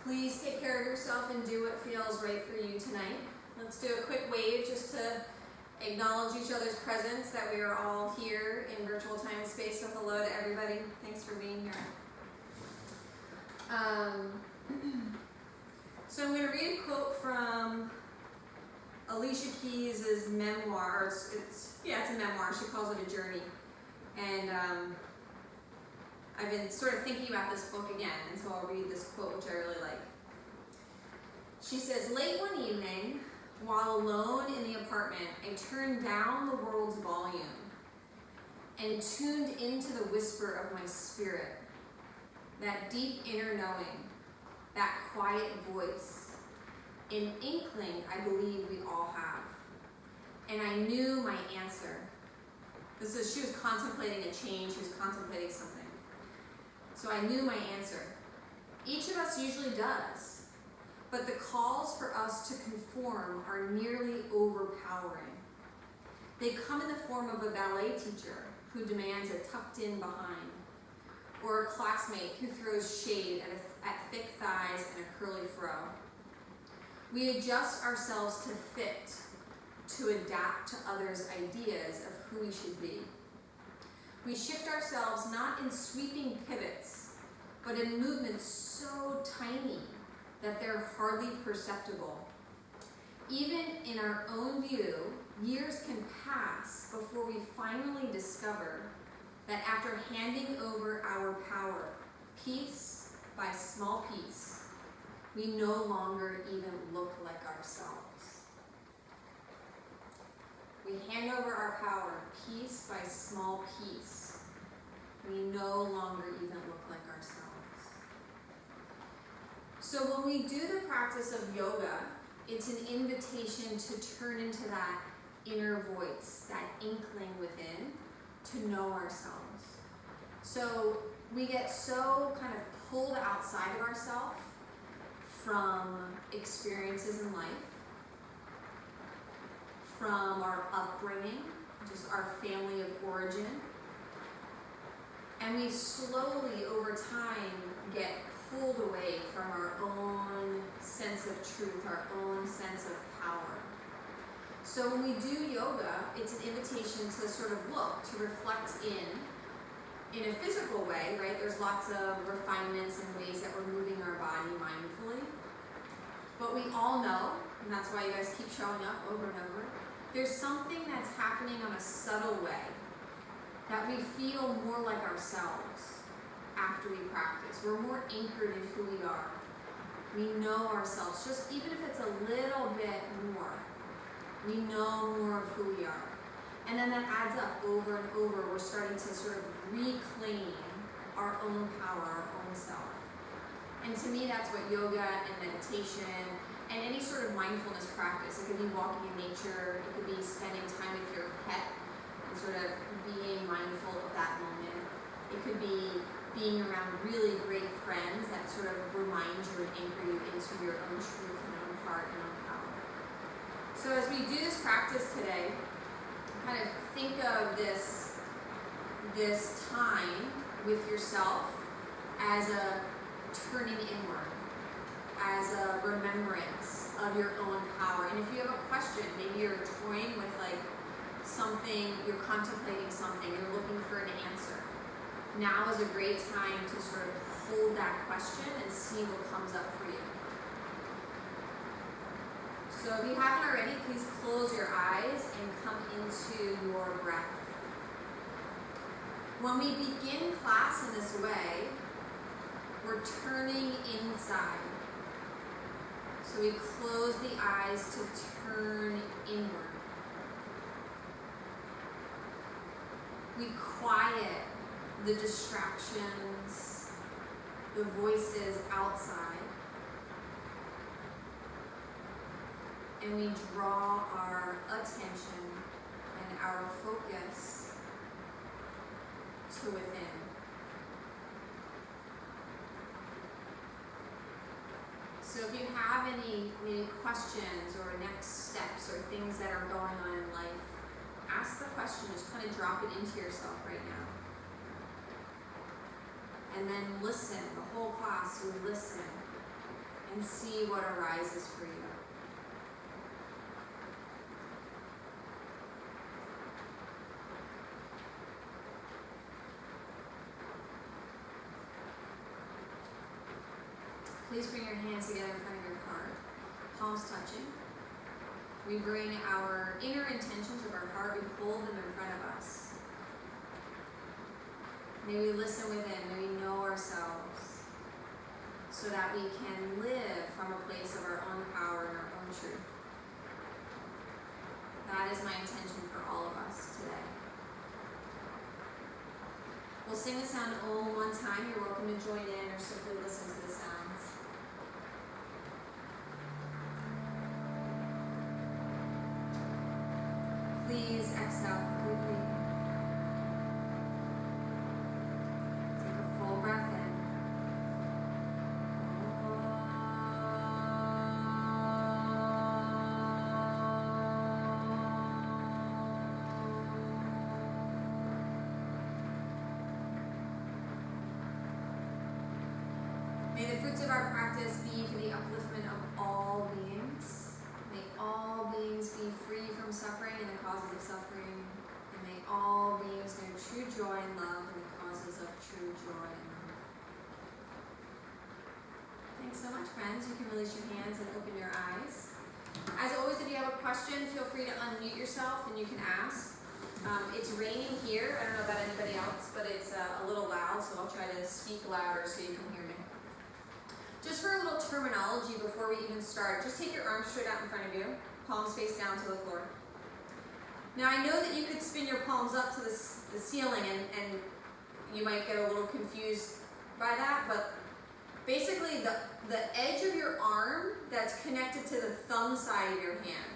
Please take care of yourself and do what feels right for you tonight. Let's do a quick wave just to acknowledge each other's presence, that we are all here in virtual time and space. So hello to everybody. Thanks for being here. So I'm going to read a quote from Alicia Keys' memoir. It's a memoir. She calls it a journey. And I've been sort of thinking about this book again, and so I'll read this quote, which I really like. She says, "Late one evening, while alone in the apartment, I turned down the world's volume and tuned into the whisper of my spirit, that deep inner knowing, that quiet voice, an inkling I believe we all have. And I knew my answer." She was contemplating a change, she was contemplating something. So I knew my answer. Each of us usually does, but the calls for us to conform are nearly overpowering. They come in the form of a ballet teacher who demands a tucked in behind, or a classmate who throws shade at thick thighs and a curly fro. We adjust ourselves to fit, to adapt to others' ideas of who we should be. We shift ourselves not in sweeping pivots, but in movements so tiny that they're hardly perceptible. Even in our own view, years can pass before we finally discover that after handing over our power, piece by small piece, we no longer even look like ourselves. We hand over our power, piece by small piece. We no longer even look like ourselves. So when we do the practice of yoga, it's an invitation to turn into that inner voice, that inkling within, to know ourselves. So we get so kind of pulled outside of ourselves from experiences in life, from our upbringing, just our family of origin. And we slowly, over time, get pulled away from our own sense of truth, our own sense of power. So when we do yoga, it's an invitation to sort of look, to reflect in a physical way, right? There's lots of refinements and ways that we're moving our body mindfully. But we all know, and that's why you guys keep showing up over and over, there's something that's happening on a subtle way that we feel more like ourselves after we practice. We're more anchored in who we are. We know ourselves, just even if it's a little bit more. We know more of who we are. And then that adds up over and over. We're starting to sort of reclaim our own power, our own self. And to me, that's what yoga and meditation and any sort of mindfulness practice, it could be walking in nature, it could be spending time with your pet and sort of being mindful of that moment. It could be being around really great friends that sort of remind you and anchor you into your own truth and own heart and own power. So as we do this practice today, kind of think of this time with yourself as a turning inward, as a remembrance of your own power. And if you have a question, maybe you're toying with like something, you're contemplating something, you're looking for an answer. Now is a great time to sort of hold that question and see what comes up for you. So if you haven't already, please close your eyes and come into your breath. When we begin class in this way, we're turning inside. So we close the eyes to turn inward. We quiet the distractions, the voices outside. And we draw our attention and our focus to within. So if you have any questions or next steps or things that are going on in life, ask the question, just kind of drop it into yourself right now. And then listen, the whole class, you listen and see what arises for you. Please bring your hands together in front of your heart, palms touching. We bring our inner intentions of our heart, we hold them in front of us. May we listen within, may we know ourselves, so that we can live from a place of our own power and our own truth. That is my intention for all of us today. We'll sing the sound Om one time. You're welcome to join in or simply listen to the sounds. Please exhale completely. Take a full breath in. May the fruits of our practice be for the upliftment of all beings. May all beings be free from suffering and the causes of suffering. And may all beings know true joy and love and the causes of true joy and love. Thanks so much, friends. You can release your hands and open your eyes. As always, if you have a question, feel free to unmute yourself and you can ask. It's raining here. I don't know about anybody else, but it's a little loud, so I'll try to speak louder so you can hear me. Just for a little terminology before we even start, just take your arms straight out in front of you, palms face down to the floor. Now I know that you could spin your palms up to the ceiling and you might get a little confused by that, but basically the edge of your arm that's connected to the thumb side of your hand.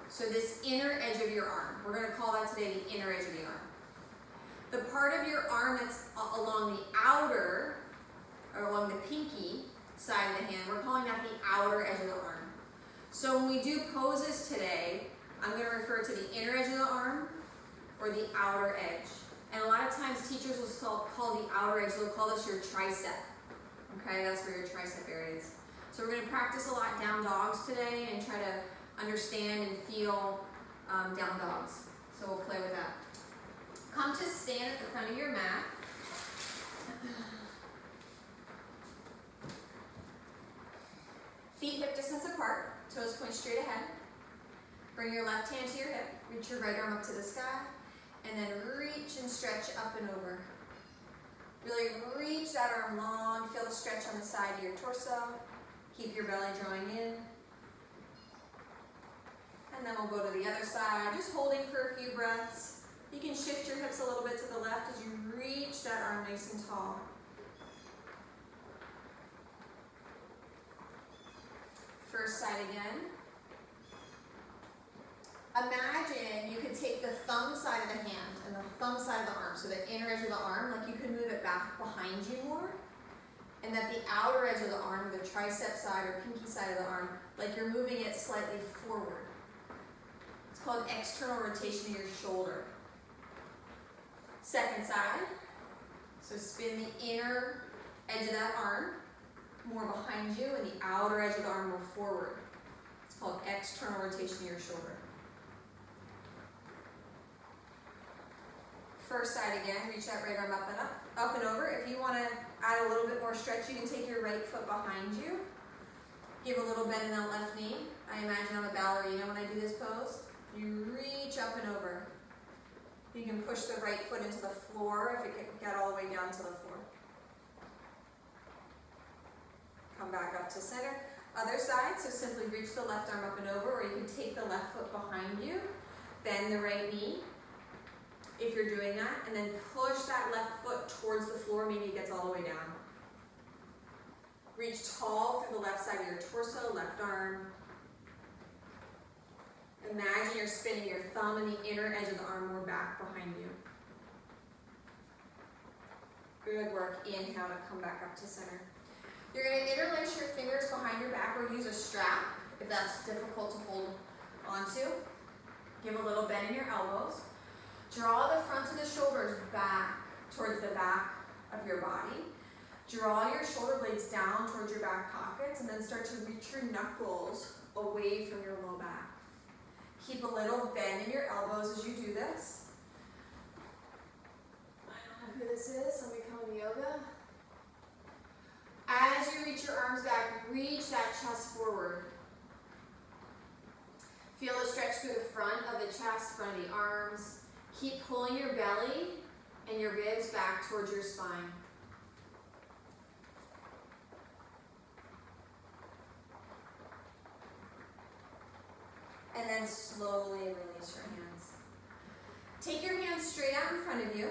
So this inner edge of your arm, we're going to call that today the inner edge of the arm. The part of your arm that's along the outer, or along the pinky side of the hand, we're calling that the outer edge of the arm. So when we do poses today, I'm going to refer to the inner edge of the arm or the outer edge. And a lot of times teachers will call the outer edge, they'll call this your tricep. Okay, that's where your tricep area is. So we're going to practice a lot down dogs today and try to understand and feel down dogs. So we'll play with that. Come to stand at the front of your mat. Feet hip distance apart, toes point straight ahead. Bring your left hand to your hip, reach your right arm up to the sky, and then reach and stretch up and over. Really reach that arm long, feel the stretch on the side of your torso. Keep your belly drawing in. And then we'll go to the other side, just holding for a few breaths. You can shift your hips a little bit to the left as you reach that arm nice and tall. First side again. Imagine you could take the thumb side of the hand and the thumb side of the arm, so the inner edge of the arm, like you could move it back behind you more, and that the outer edge of the arm, the tricep side or pinky side of the arm, like you're moving it slightly forward. It's called external rotation of your shoulder. Second side, so spin the inner edge of that arm more behind you and the outer edge of the arm more forward. It's called external rotation of your shoulder. First side again, reach that right arm up and up, up and over. If you want to add a little bit more stretch, you can take your right foot behind you. Give a little bend in that left knee. I imagine I'm a ballerina when I do this pose. You reach up and over. You can push the right foot into the floor if it can get all the way down to the floor. Come back up to center. Other side, so simply reach the left arm up and over, or you can take the left foot behind you, bend the right knee if you're doing that, and then push that left foot towards the floor, maybe it gets all the way down. Reach tall through the left side of your torso, left arm. Imagine you're spinning your thumb and the inner edge of the arm more back behind you. Good work. Inhale to come back up to center. You're going to interlace your fingers behind your back or use a strap if that's difficult to hold onto. Give a little bend in your elbows. Draw the front of the shoulders back towards the back of your body. Draw your shoulder blades down towards your back pockets and then start to reach your knuckles away from your low back. Keep a little bend in your elbows as you do this. I don't know who this is, somebody coming yoga. As you reach your arms back, reach that chest forward. Feel a stretch through the front of the chest, front of the arms. Keep pulling your belly and your ribs back towards your spine. And then slowly release your hands. Take your hands straight out in front of you.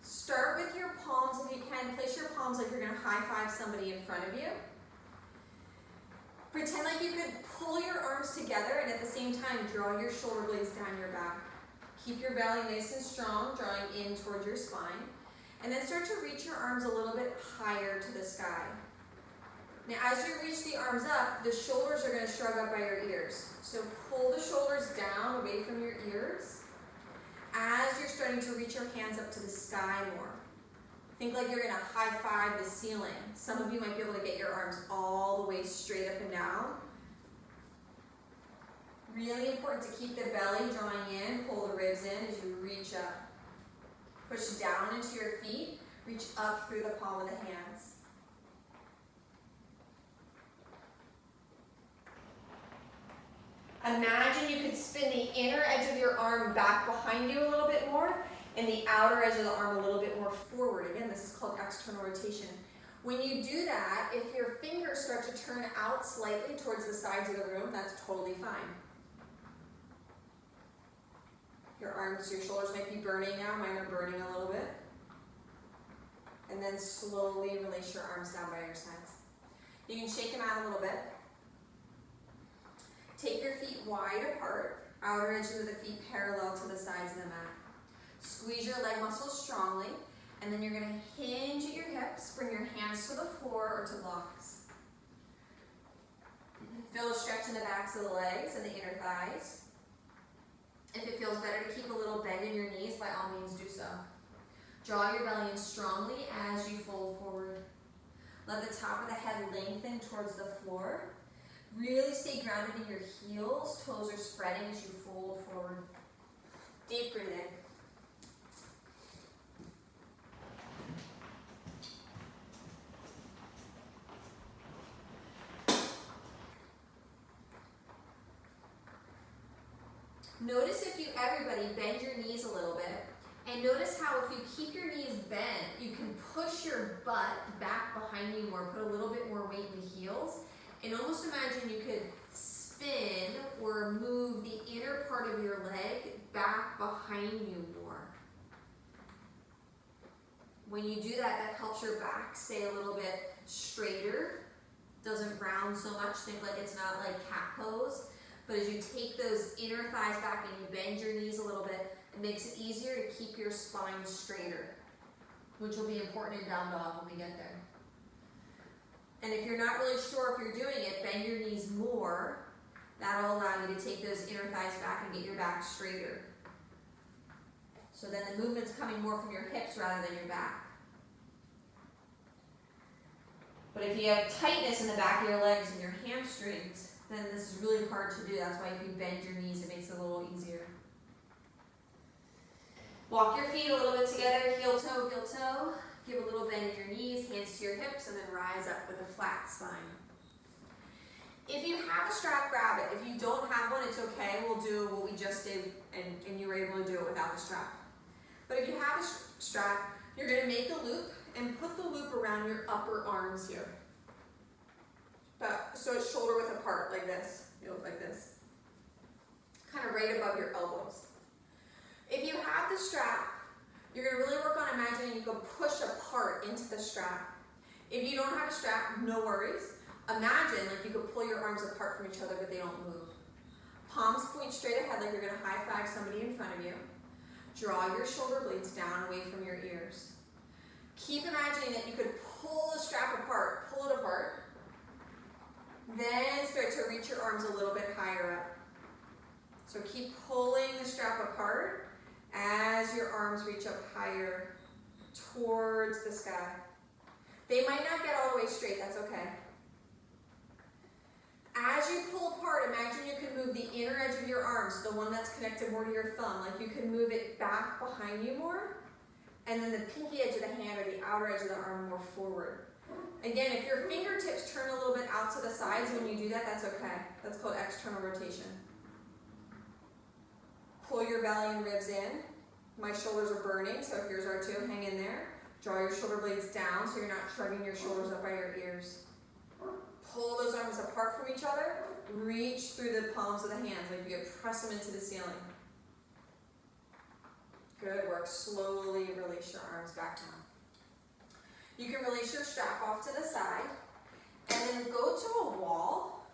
Start with your palms if you can. Place your palms like you're going to high five somebody in front of you. Pretend like you could pull your arms together and at the same time draw your shoulder blades down your back. Keep your belly nice and strong, drawing in towards your spine. And then start to reach your arms a little bit higher to the sky. Now as you reach the arms up, the shoulders are going to shrug up by your ears. So pull the shoulders down away from your ears as you're starting to reach your hands up to the sky more. Think like you're going to high five the ceiling. Some of you might be able to get your arms all the way straight up and down. Really important to keep the belly drawing in, pull the ribs in as you reach up. Push down into your feet, reach up through the palm of the hands. Imagine you could spin the inner edge of your arm back behind you a little bit more and the outer edge of the arm a little bit more forward. Again, this is called external rotation. When you do that, if your fingers start to turn out slightly towards the sides of the room, that's totally fine. Your arms, your shoulders might be burning now. Mine are burning a little bit. And then slowly release your arms down by your sides. You can shake them out a little bit. Take your feet wide apart, outer edges of the feet parallel to the sides of the mat. Squeeze your leg muscles strongly, and then you're going to hinge at your hips, bring your hands to the floor or to blocks. Feel a stretch in the backs of the legs and the inner thighs. If it feels better to keep a little bend in your knees, by all means do so. Draw your belly in strongly as you fold forward. Let the top of the head lengthen towards the floor. Really stay grounded in your heels. Toes are spreading as you fold forward. Deep breathe in. Notice everybody bend your knees a little bit. And notice how if you keep your knees bent, you can push your butt back behind you more, put a little bit more weight in the heels. And almost imagine you could spin or move the inner part of your leg back behind you more. When you do that, that helps your back stay a little bit straighter. Doesn't round so much. Think like it's not like cat pose. But as you take those inner thighs back and you bend your knees a little bit, it makes it easier to keep your spine straighter, which will be important in down dog when we get there. And if you're not really sure if you're doing it, bend your knees more. That'll allow you to take those inner thighs back and get your back straighter. So then the movement's coming more from your hips rather than your back. But if you have tightness in the back of your legs and your hamstrings, then this is really hard to do. That's why if you bend your knees, it makes it a little easier. Walk your feet a little bit together, heel toe, heel toe. Give a little bend in your knees, hands to your hips, and then rise up with a flat spine. If you have a strap, grab it. If you don't have one, it's okay. We'll do what we just did, and you were able to do it without the strap. But if you have a strap, you're going to make a loop and put the loop around your upper arms here. So it's shoulder width apart, like this. You look like this. Kind of right above your elbows. If you have the strap, you're going to really work on imagining you go push apart into the strap. If you don't have a strap, no worries. Imagine like you could pull your arms apart from each other, but they don't move. Palms point straight ahead like you're going to high five somebody in front of you. Draw your shoulder blades down away from your ears. Keep imagining that you could pull the strap apart, pull it apart. Then start to reach your arms a little bit higher up. So keep pulling the strap apart as your arms reach up higher towards the sky. They might not get all the way straight, that's okay. As you pull apart, imagine you can move the inner edge of your arms, the one that's connected more to your thumb, like you can move it back behind you more, and then the pinky edge of the hand or the outer edge of the arm more forward. Again, if your fingertips turn a little bit out to the sides when you do that, that's okay. That's called external rotation. Pull your belly and ribs in. My shoulders are burning, so if yours are too, hang in there. Draw your shoulder blades down so you're not shrugging your shoulders up by your ears. Pull those arms apart from each other. Reach through the palms of the hands like you press them into the ceiling. Good work. Slowly release your arms back down. You can release your strap off to the side and then go to a wall.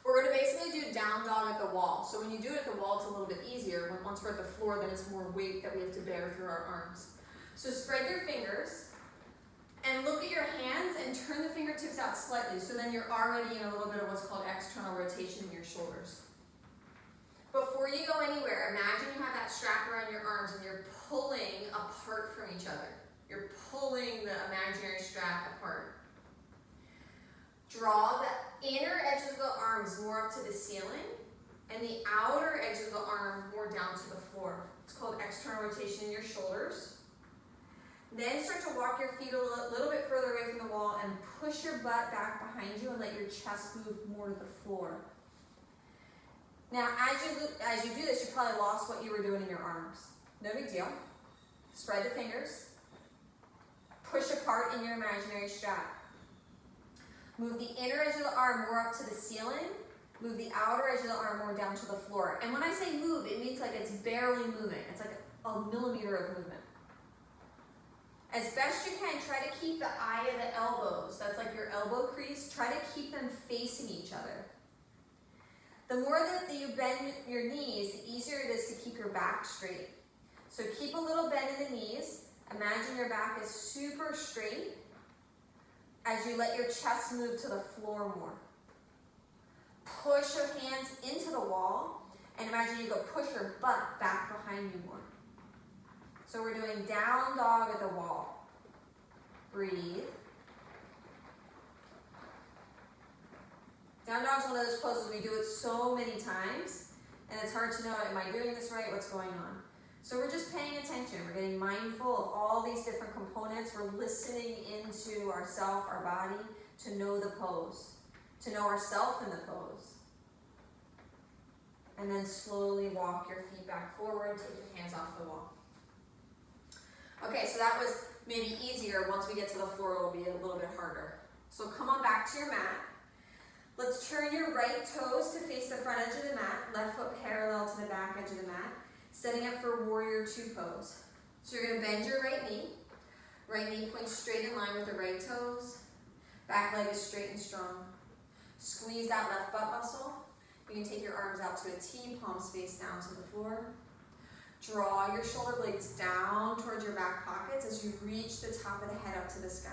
We're going to basically do down dog at the wall. So when you do it at the wall, it's a little bit easier. Once we're at the floor, then it's more weight that we have to bear through our arms. So spread your fingers and look at your hands and turn the fingertips out slightly. So then you're already in a little bit of what's called external rotation in your shoulders. Before you go anywhere, imagine you have that strap around your arms and you're pulling apart from each other. You're pulling the imaginary strap apart. Draw the inner edge of the arms more up to the ceiling and the outer edge of the arm more down to the floor. It's called external rotation in your shoulders. Then start to walk your feet a little bit further away from the wall and push your butt back behind you and let your chest move more to the floor. Now, as you do this, you probably lost what you were doing in your arms. No big deal. Spread the fingers. Push apart in your imaginary strap. Move the inner edge of the arm more up to the ceiling. Move the outer edge of the arm more down to the floor. And when I say move, it means like it's barely moving. It's like a millimeter of movement. As best you can, try to keep the eye of the elbows, that's like your elbow crease, try to keep them facing each other. The more that you bend your knees, the easier it is to keep your back straight. So keep a little bend in the knees. Imagine your back is super straight as you let your chest move to the floor more. Push your hands into the wall and imagine you go push your butt back behind you more. So we're doing down dog at the wall. Breathe. Down dog is one of those poses we do it so many times, and it's hard to know, am I doing this right? What's going on? So we're just paying attention. We're getting mindful of all these different components. We're listening into ourself, our body, to know the pose, to know ourself in the pose. And then slowly walk your feet back forward, take your hands off the wall. Okay, so that was maybe easier. Once we get to the floor, it will be a little bit harder. So come on back to your mat. Let's turn your right toes to face the front edge of the mat, left foot parallel to the back edge of the mat, setting up for Warrior Two pose. So you're going to bend your right knee points straight in line with the right toes, back leg is straight and strong. Squeeze that left butt muscle. You can take your arms out to a T, palms face down to the floor. Draw your shoulder blades down towards your back pockets as you reach the top of the head up to the sky.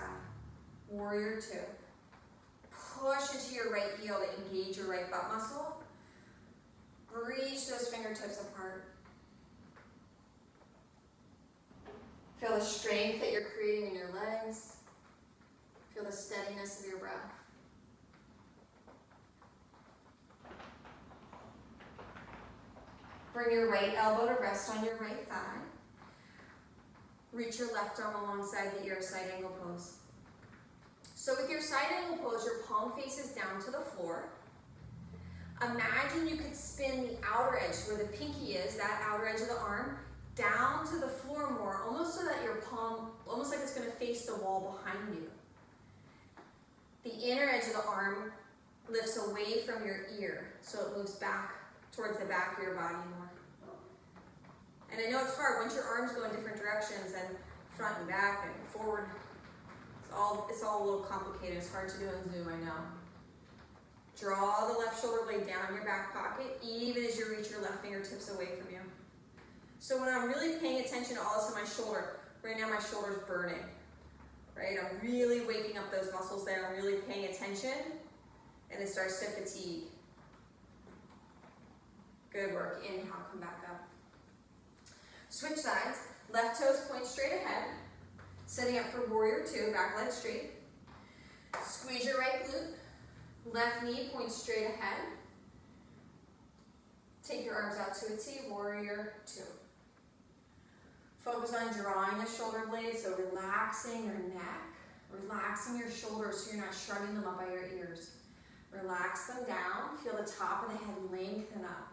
Warrior Two. Push into your right heel to engage your right butt muscle. Reach those fingertips apart. Feel the strength that you're creating in your legs. Feel the steadiness of your breath. Bring your right elbow to rest on your right thigh. Reach your left arm alongside the ear, side angle pose. So with your side angle pose, your palm faces down to the floor. Imagine you could spin the outer edge where the pinky is, that outer edge of the arm, down to the floor more, almost so that your palm, almost like it's going to face the wall behind you. The inner edge of the arm lifts away from your ear, so it moves back towards the back of your body more. And I know it's hard, once your arms go in different directions and front and back and forward, it's all a little complicated. It's hard to do in Zoom, I know. Draw the left shoulder blade down in your back pocket, even as you reach your left fingertips away from you. So when I'm really paying attention to all this in my shoulder, right now my shoulder's burning, right? I'm really waking up those muscles there. I'm really paying attention, and it starts to fatigue. Good work. Inhale, come back up. Switch sides. Left toes point straight ahead. Setting up for warrior two, back leg straight. Squeeze your right glute. Left knee points straight ahead. Take your arms out to a T, warrior two. Focus on drawing the shoulder blades, so relaxing your neck, relaxing your shoulders so you're not shrugging them up by your ears. Relax them down, feel the top of the head lengthen up.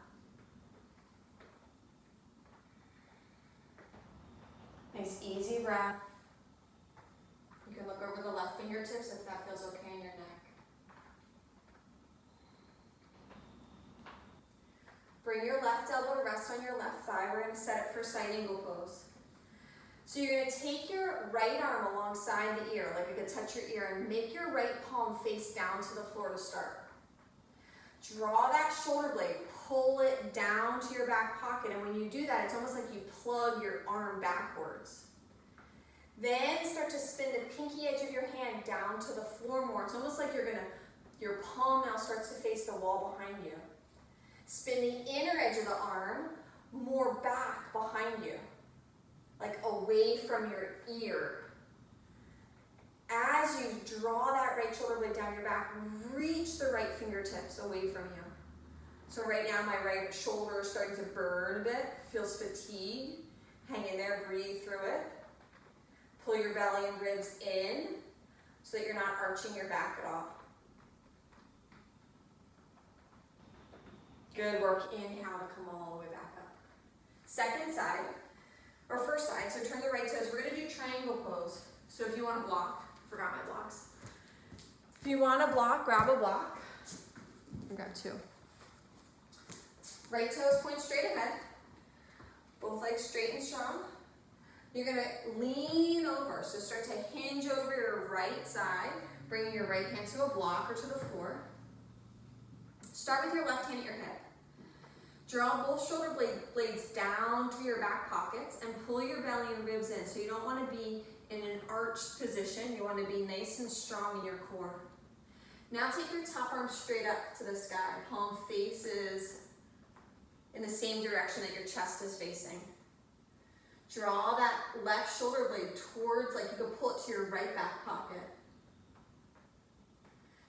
Nice easy breath. You can look over the left fingertips if that feels okay in your neck. Bring your left elbow to rest on your left thigh. We're going to set it for side angle pose. So you're going to take your right arm alongside the ear, like you could touch your ear, and make your right palm face down to the floor to start. Draw that shoulder blade, pull it down to your back pocket, and when you do that, it's almost like you plug your arm backwards. Then start to spin the pinky edge of your hand down to the floor more. It's almost like your palm now starts to face the wall behind you. Spin the inner edge of the arm more back behind you, like away from your ear. As you draw that right shoulder blade down your back, reach the right fingertips away from you. So right now my right shoulder is starting to burn a bit, feels fatigue. Hang in there, breathe through it. Pull your belly and ribs in so that you're not arching your back at all. Good work. Inhale to come all the way back up. Second side, or first side, so turn the right toes. We're going to do triangle pose. So if you want to block, forgot my blocks. If you want to block, grab a block. I've got two. Right toes point straight ahead. Both legs straight and strong. You're going to lean over, so start to hinge over your right side, bringing your right hand to a block or to the floor. Start with your left hand at your head. Draw both shoulder blades down to your back pockets and pull your belly and ribs in. So you don't want to be in an arched position. You want to be nice and strong in your core. Now take your top arm straight up to the sky. Palm faces in the same direction that your chest is facing. Draw that left shoulder blade towards, like you could pull it to your right back pocket.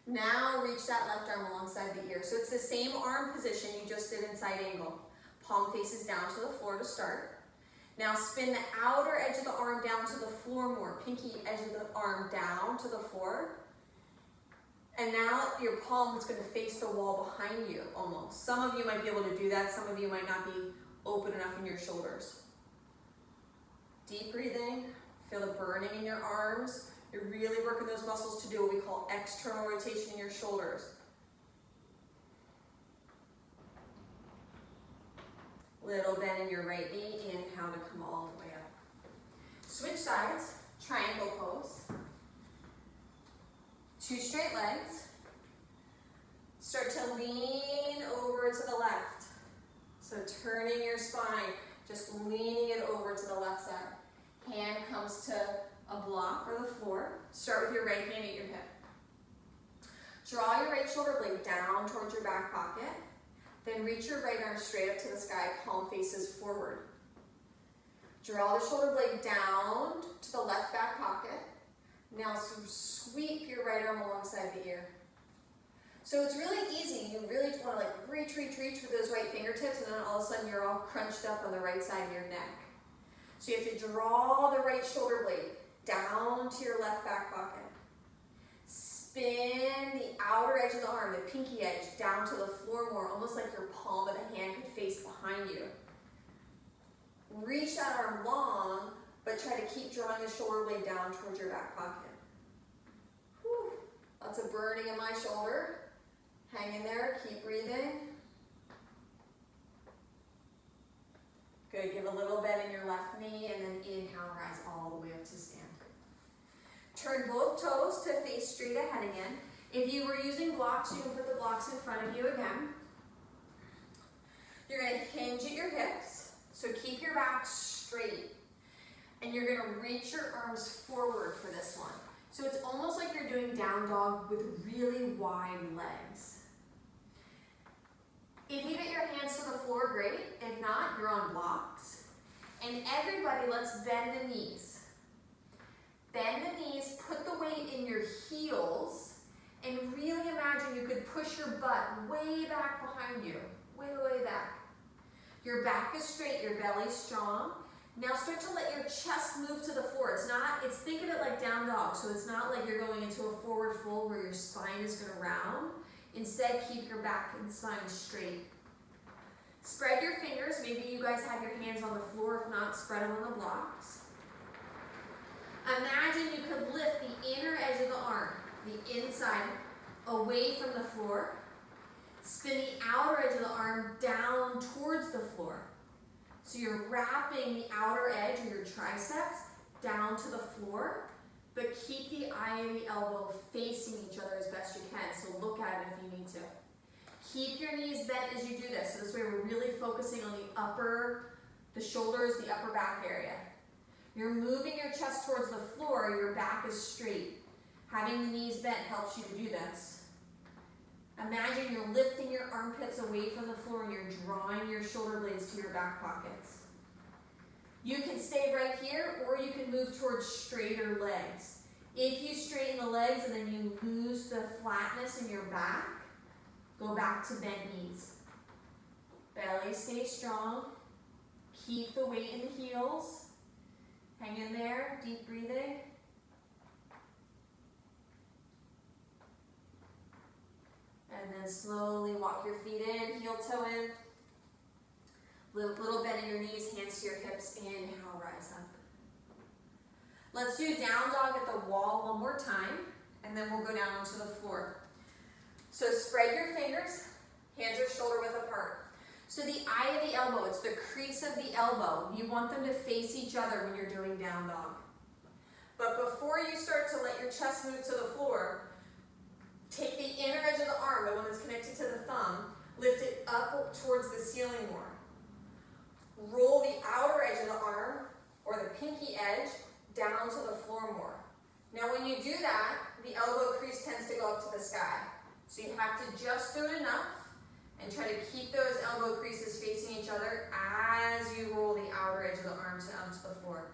Now reach that left arm alongside the ear. So it's the same arm position you just did in side angle. Palm faces down to the floor to start. Now spin the outer edge of the arm down to the floor more. Pinky edge of the arm down to the floor. And now your palm is going to face the wall behind you almost. Some of you might be able to do that. Some of you might not be open enough in your shoulders. Deep breathing. Feel the burning in your arms. You're really working those muscles to do what we call external rotation in your shoulders. Little bend in your right knee. Inhale to come all the way up. Switch sides. Triangle pose. Two straight legs. Start to lean over to the left. So turning your spine, just leaning it over to the left side. Hand comes to a block or the floor. Start with your right hand at your hip. Draw your right shoulder blade down towards your back pocket. Then reach your right arm straight up to the sky, palm faces forward. Draw the shoulder blade down to the left back pocket. Now sweep your right arm alongside the ear. So it's really easy. You really want to reach with those right fingertips, and then all of a sudden you're all crunched up on the right side of your neck. So you have to draw the right shoulder blade down to your left back pocket. Spin the outer edge of the arm, the pinky edge, down to the floor more, almost like your palm of the hand could face behind you. Reach that arm long, but try to keep drawing the shoulder blade down towards your back pocket. Whew. Lots of burning in my shoulder. Hang in there, keep breathing. Good, give a little bend in your left knee, and then inhale, rise all the way up to stand. Turn both toes to face straight ahead again. If you were using blocks, you can put the blocks in front of you again. You're going to hinge at your hips, so keep your back straight. And you're going to reach your arms forward for this one. So it's almost like you're doing down dog with really wide legs. If you get your hands to the floor, great. If not, you're on blocks. And everybody, let's bend the knees. Bend the knees, put the weight in your heels, and really imagine you could push your butt way back behind you, way, way back. Your back is straight, your belly's strong. Now start to let your chest move to the floor. Think of it like down dog, so it's not like you're going into a forward fold where your spine is gonna round. Instead, keep your back and spine straight. Spread your fingers. Maybe you guys have your hands on the floor. If not, spread them on the blocks. Imagine you could lift the inner edge of the arm, the inside, away from the floor. Spin the outer edge of the arm down towards the floor. So you're wrapping the outer edge of your triceps down to the floor, but keep the eye and the elbow facing each other as best you can. So look at it if you need to. Keep your knees bent as you do this. So this way we're really focusing on the shoulders, the upper back area. You're moving your chest towards the floor, your back is straight. Having the knees bent helps you to do this. Imagine you're lifting your armpits away from the floor and you're drawing your shoulder blades to your back pockets. You can stay right here or you can move towards straighter legs. If you straighten the legs and then you lose the flatness in your back, go back to bent knees. Belly stays strong. Keep the weight in the heels. Hang in there, deep breathing. And then slowly walk your feet in, heel toe in. Little bend in your knees, hands to your hips, inhale, rise up. Let's do down dog at the wall one more time, and then we'll go down onto the floor. So spread your fingers, hands are shoulder width apart. So the eye of the elbow, it's the crease of the elbow. You want them to face each other when you're doing down dog. But before you start to let your chest move to the floor, take the inner edge of the arm, the one that's connected to the thumb, lift it up towards the ceiling more. Roll the outer edge of the arm, or the pinky edge, down to the floor more. Now when you do that, the elbow crease tends to go up to the sky. So you have to just do it enough and try to keep those elbow creases facing each other as you roll the outer edge of the arm onto the floor.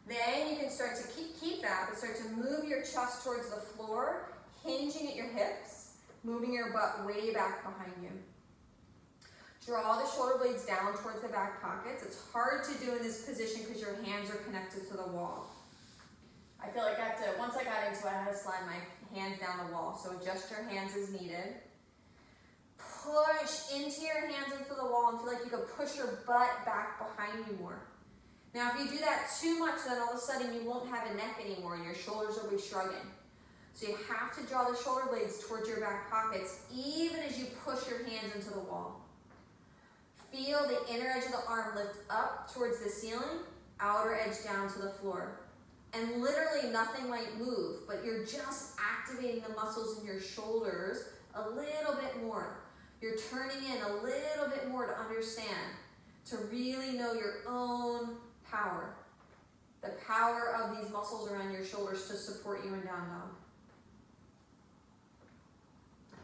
Then you can start to keep that, but start to move your chest towards the floor, hinging at your hips, moving your butt way back behind you. Draw the shoulder blades down towards the back pockets. It's hard to do in this position because your hands are connected to the wall. I feel like once I got into it, I had to slide my hands down the wall. So adjust your hands as needed. Push into your hands into the wall and feel like you can push your butt back behind you more. Now if you do that too much, then all of a sudden you won't have a neck anymore and your shoulders will be shrugging. So you have to draw the shoulder blades towards your back pockets even as you push your hands into the wall. Feel the inner edge of the arm lift up towards the ceiling, outer edge down to the floor. And literally nothing might move, but you're just activating the muscles in your shoulders a little bit more. You're turning in a little bit more to understand, to really know your own power. The power of these muscles around your shoulders to support you in down dog.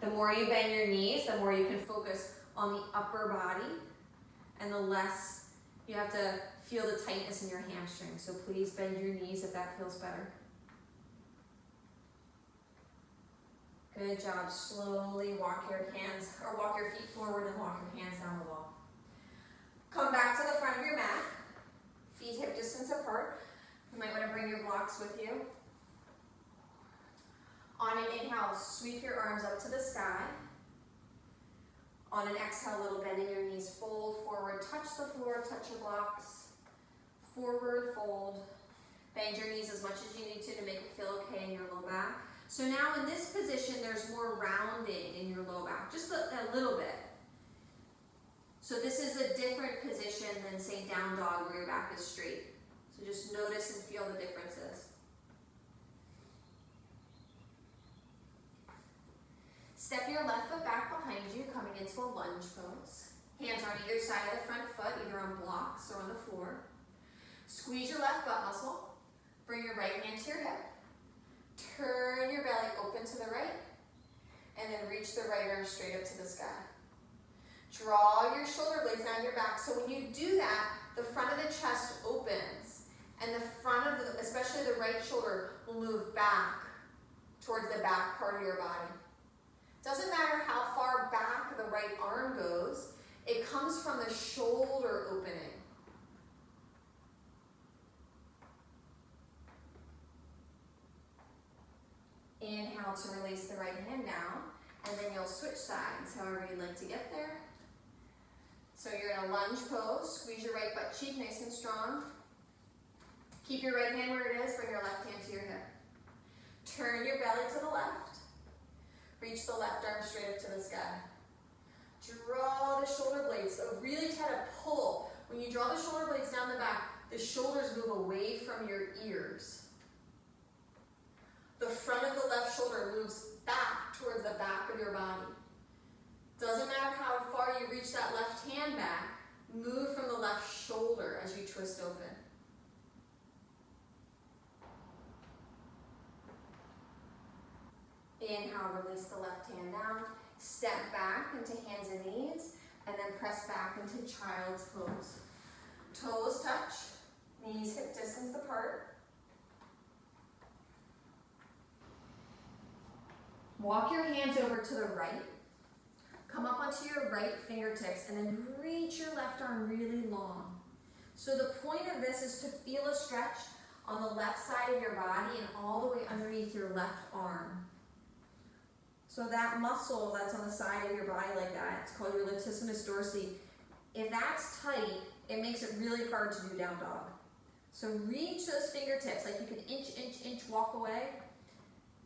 The more you bend your knees, the more you can focus on the upper body, and the less you have to feel the tightness in your hamstrings. So please bend your knees if that feels better. Good job. Slowly walk your feet forward and walk your hands down the wall. Come back to the front of your mat. Feet hip distance apart. You might want to bring your blocks with you. On an inhale, sweep your arms up to the sky. On an exhale, little bend in your knees, fold forward, touch the floor, touch your blocks. Forward, fold. Bend your knees as much as you need to make it feel okay in your low back. So now in this position, there's more rounding in your low back, just a little bit. So this is a different position than, say, down dog where your back is straight. So just notice and feel the differences. Step your left foot back behind you, coming into a lunge pose. Hands on either side of the front foot, either on blocks or on the floor. Squeeze your left butt muscle. Bring your right hand to your hip. Turn your belly open to the right. And then reach the right arm straight up to the sky. Draw your shoulder blades down your back. So when you do that, the front of the chest opens. And the front of the, especially the right shoulder, will move back towards the back part of your body. Doesn't matter how far back the right arm goes, it comes from the shoulder opening. Inhale to release the right hand down, and then you'll switch sides, however you'd like to get there. So you're in a lunge pose, squeeze your right butt cheek nice and strong. Keep your right hand where it is, bring your left hand to your hip. Turn your belly to the left. Reach the left arm straight up to the sky. Draw the shoulder blades, so really try to pull. When you draw the shoulder blades down the back, the shoulders move away from your ears. The front of the left shoulder moves back towards the back of your body. Doesn't matter how far you reach that left hand back, move from the left shoulder as you twist open. Inhale, release the left hand down, step back into hands and knees, and then press back into child's pose. Toes touch, knees hip distance apart. Walk your hands over to the right. Come up onto your right fingertips and then reach your left arm really long. So the point of this is to feel a stretch on the left side of your body and all the way underneath your left arm. So that muscle that's on the side of your body like that, it's called your latissimus dorsi. If that's tight, it makes it really hard to do down dog. So reach those fingertips, like you can inch, walk away.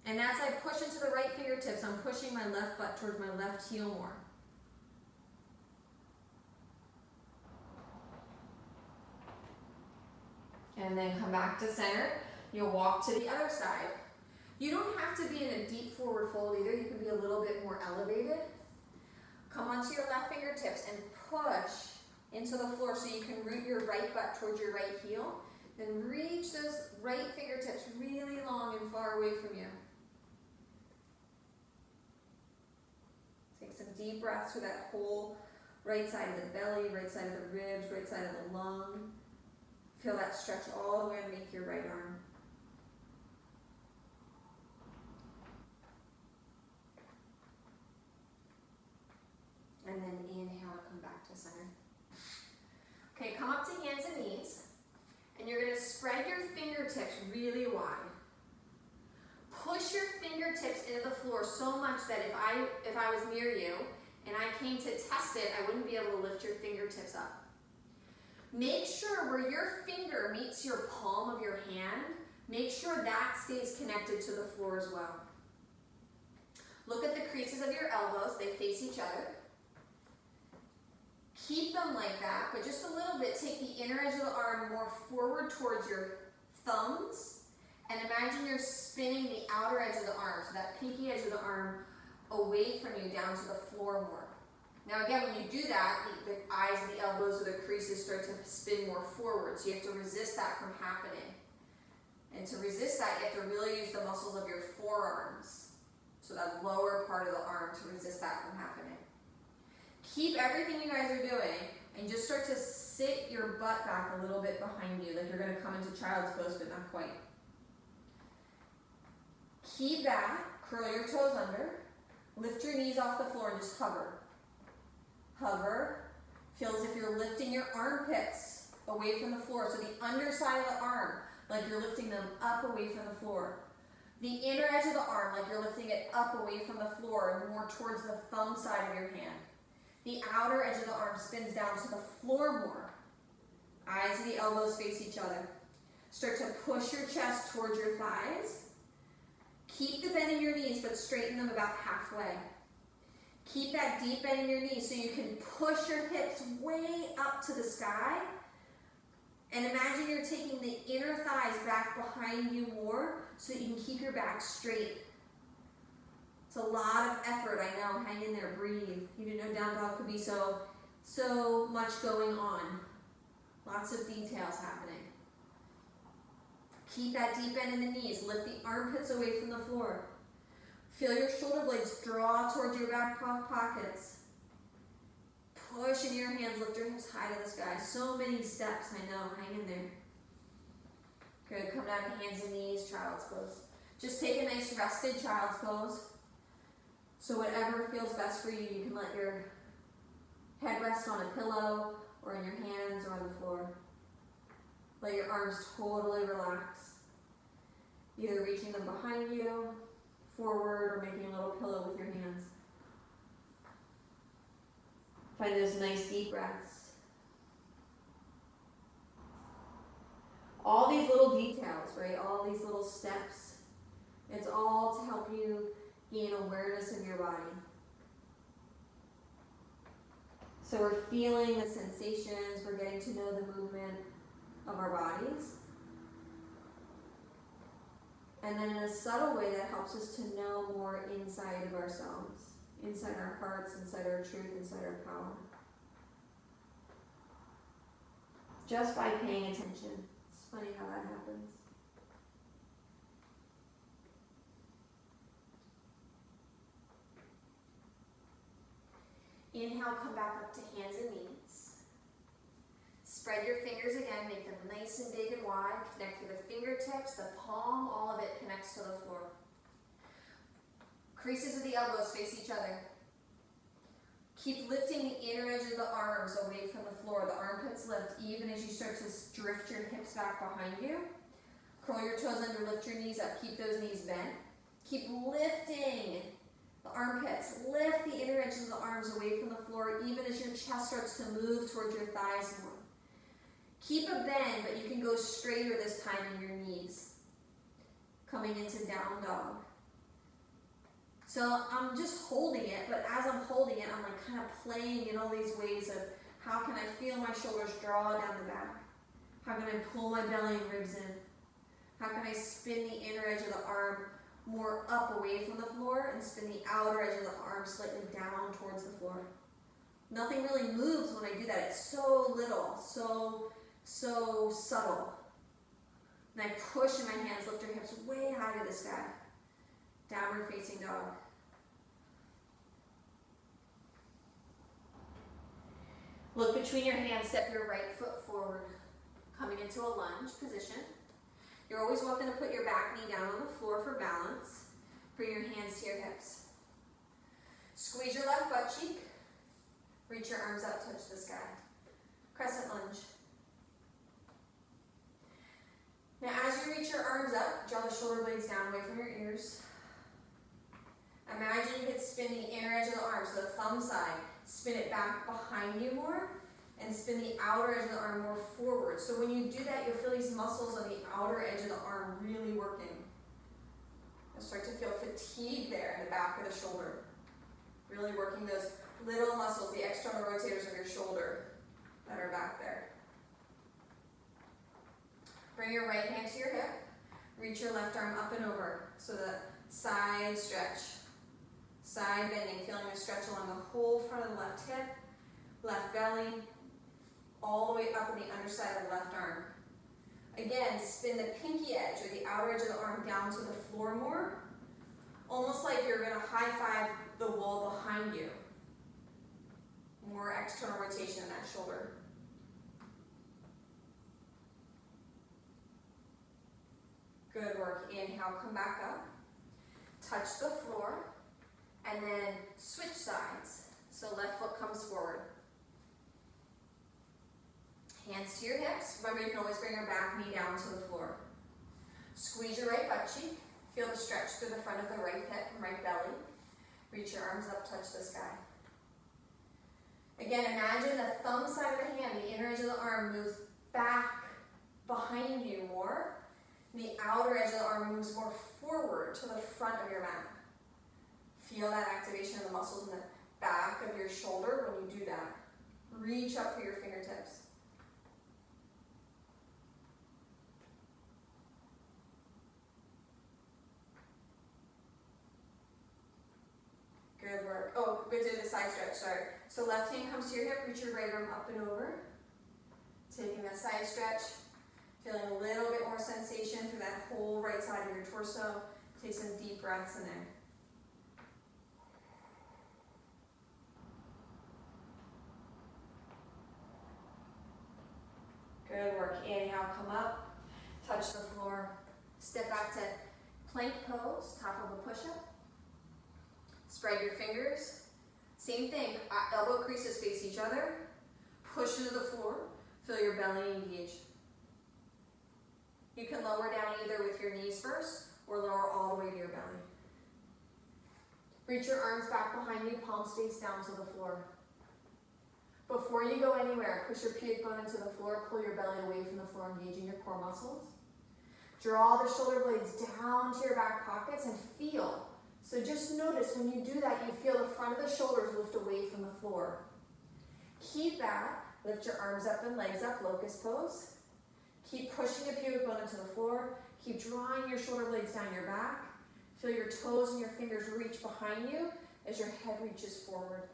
And as I push into the right fingertips, I'm pushing my left butt towards my left heel more. And then come back to center. You'll walk to the other side. You don't have to be in a deep forward fold either. You can be a little bit more elevated. Come onto your left fingertips and push into the floor so you can root your right butt towards your right heel. Then reach those right fingertips really long and far away from you. Take some deep breaths through that whole right side of the belly, right side of the ribs, right side of the lung. Feel that stretch all the way underneath your right arm. And then inhale to come back to center. Okay, come up to hands and knees. And you're going to spread your fingertips really wide. Push your fingertips into the floor so much that if I was near you and I came to test it, I wouldn't be able to lift your fingertips up. Make sure where your finger meets your palm of your hand, make sure that stays connected to the floor as well. Look at the creases of your elbows, they face each other. Keep them like that, but just a little bit. Take the inner edge of the arm more forward towards your thumbs, and imagine you're spinning the outer edge of the arm, so that pinky edge of the arm away from you down to the floor more. Now again, when you do that, the eyes and the elbows or the creases start to spin more forward, so you have to resist that from happening. And to resist that, you have to really use the muscles of your forearms, so that lower part of the arm, to resist that from happening. Keep everything you guys are doing, and just start to sit your butt back a little bit behind you, like you're going to come into child's pose, but not quite. Keep that, curl your toes under, lift your knees off the floor and just hover. Hover, feel as if you're lifting your armpits away from the floor, so the underside of the arm, like you're lifting them up away from the floor. The inner edge of the arm, like you're lifting it up away from the floor and more towards the thumb side of your hand. The outer edge of the arm spins down to the floor more. Eyes and the elbows face each other. Start to push your chest towards your thighs. Keep the bend in your knees, but straighten them about halfway. Keep that deep bend in your knees so you can push your hips way up to the sky. And imagine you're taking the inner thighs back behind you more so that you can keep your back straight. It's a lot of effort, I know. Hang in there, breathe. You didn't know down dog could be so much going on. Lots of details happening. Keep that deep bend in the knees. Lift the armpits away from the floor. Feel your shoulder blades draw towards your back pockets. Push into your hands, lift your hips high to the sky. So many steps, I know. Hang in there. Good, come down to hands and knees, child's pose. Just take a nice rested child's pose. So whatever feels best for you, you can let your head rest on a pillow or in your hands or on the floor. Let your arms totally relax. Either reaching them behind you, forward, or making a little pillow with your hands. Find those nice deep breaths. All these little details, right? All these little steps. It's all to help you gain awareness of your body. So we're feeling the sensations, we're getting to know the movement of our bodies. And then in a subtle way that helps us to know more inside of ourselves, inside our hearts, inside our truth, inside our power. Just by paying attention. It's funny how that happens. Inhale, come back up to hands and knees. Spread your fingers again, make them nice and big and wide. Connect to the fingertips, the palm, all of it connects to the floor. Creases of the elbows face each other. Keep lifting the inner edge of the arms away from the floor. The armpits lift even as you start to drift your hips back behind you. Curl your toes under, lift your knees up. Keep those knees bent. Keep lifting the armpits. Lift the inner edge of the arms away from the floor even as your chest starts to move towards your thighs more. Keep a bend, but you can go straighter this time in your knees. Coming into down dog. So I'm just holding it, but as I'm holding it, I'm like kind of playing in all these ways of how can I feel my shoulders draw down the back? How can I pull my belly and ribs in? How can I spin the inner edge of the arm more up away from the floor and spin the outer edge of the arm slightly down towards the floor? Nothing really moves when I do that. It's so little, so subtle. And I push in my hands, lift your hips way high to the sky. Downward facing dog. Look between your hands, step your right foot forward, coming into a lunge position. You're always welcome to put your back knee down on the floor for balance. Bring your hands to your hips. Squeeze your left butt cheek. Reach your arms out, touch the sky. Crescent lunge. Now as you reach your arms up, draw the shoulder blades down away from your ears. Imagine you could spin the inner edge of the arm, so the thumb side, spin it back behind you more, and spin the outer edge of the arm more forward. So when you do that, you'll feel these muscles on the outer edge of the arm really working. You'll start to feel fatigue there in the back of the shoulder. Really working those little muscles, the external rotators of your shoulder that are back there. Bring your right hand to your hip. Reach your left arm up and over. So the side stretch. Side bending, feeling a stretch along the whole front of the left hip, left belly, all the way up on the underside of the left arm. Again, spin the pinky edge or the outer edge of the arm down to the floor more, almost like you're going to high five the wall behind you. More external rotation in that shoulder. Good work. Inhale, come back up. Touch the floor. And then switch sides. So left foot comes forward. Hands to your hips. Remember, you can always bring your back knee down to the floor. Squeeze your right butt cheek. Feel the stretch through the front of the right hip and right belly. Reach your arms up, touch the sky. Again, imagine the thumb side of the hand, the inner edge of the arm moves back behind you more. And the outer edge of the arm moves more forward to the front of your mat. Feel that activation of the muscles in the back of your shoulder when you do that. Reach up for your fingertips. Good work. Oh, good to do the side stretch, sorry. So left hand comes to your hip, reach your right arm up and over. Taking that side stretch. Feeling a little bit more sensation through that whole right side of your torso. Take some deep breaths in there. Good work. Inhale, come up. Touch the floor. Step back to plank pose, top of a push-up. Spread your fingers. Same thing, elbow creases face each other. Push into the floor, feel your belly engage. You can lower down either with your knees first or lower all the way to your belly. Reach your arms back behind you, palms face down to the floor. Before you go anywhere, push your pubic bone into the floor, pull your belly away from the floor, engaging your core muscles. Draw the shoulder blades down to your back pockets and feel. So just notice when you do that, you feel the front of the shoulders lift away from the floor. Keep that. Lift your arms up and legs up, locust pose. Keep pushing the pubic bone into the floor. Keep drawing your shoulder blades down your back. Feel your toes and your fingers reach behind you as your head reaches forward.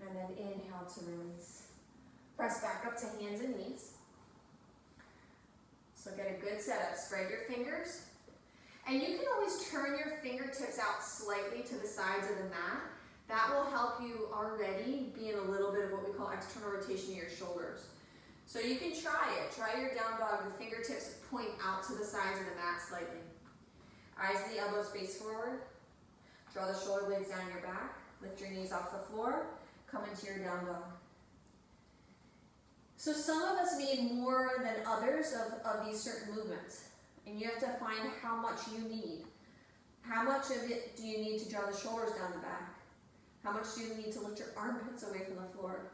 And then inhale to release. Press back up to hands and knees. So get a good setup. Spread your fingers. And you can always turn your fingertips out slightly to the sides of the mat. That will help you already be in a little bit of what we call external rotation of your shoulders. So you can try it. Try your down dog. The fingertips point out to the sides of the mat slightly. Eyes and the elbows face forward. Draw the shoulder blades down your back. Lift your knees off the floor. Come into your down dog. So some of us need more than others of these certain movements. And you have to find how much you need. How much of it do you need to draw the shoulders down the back? How much do you need to lift your armpits away from the floor?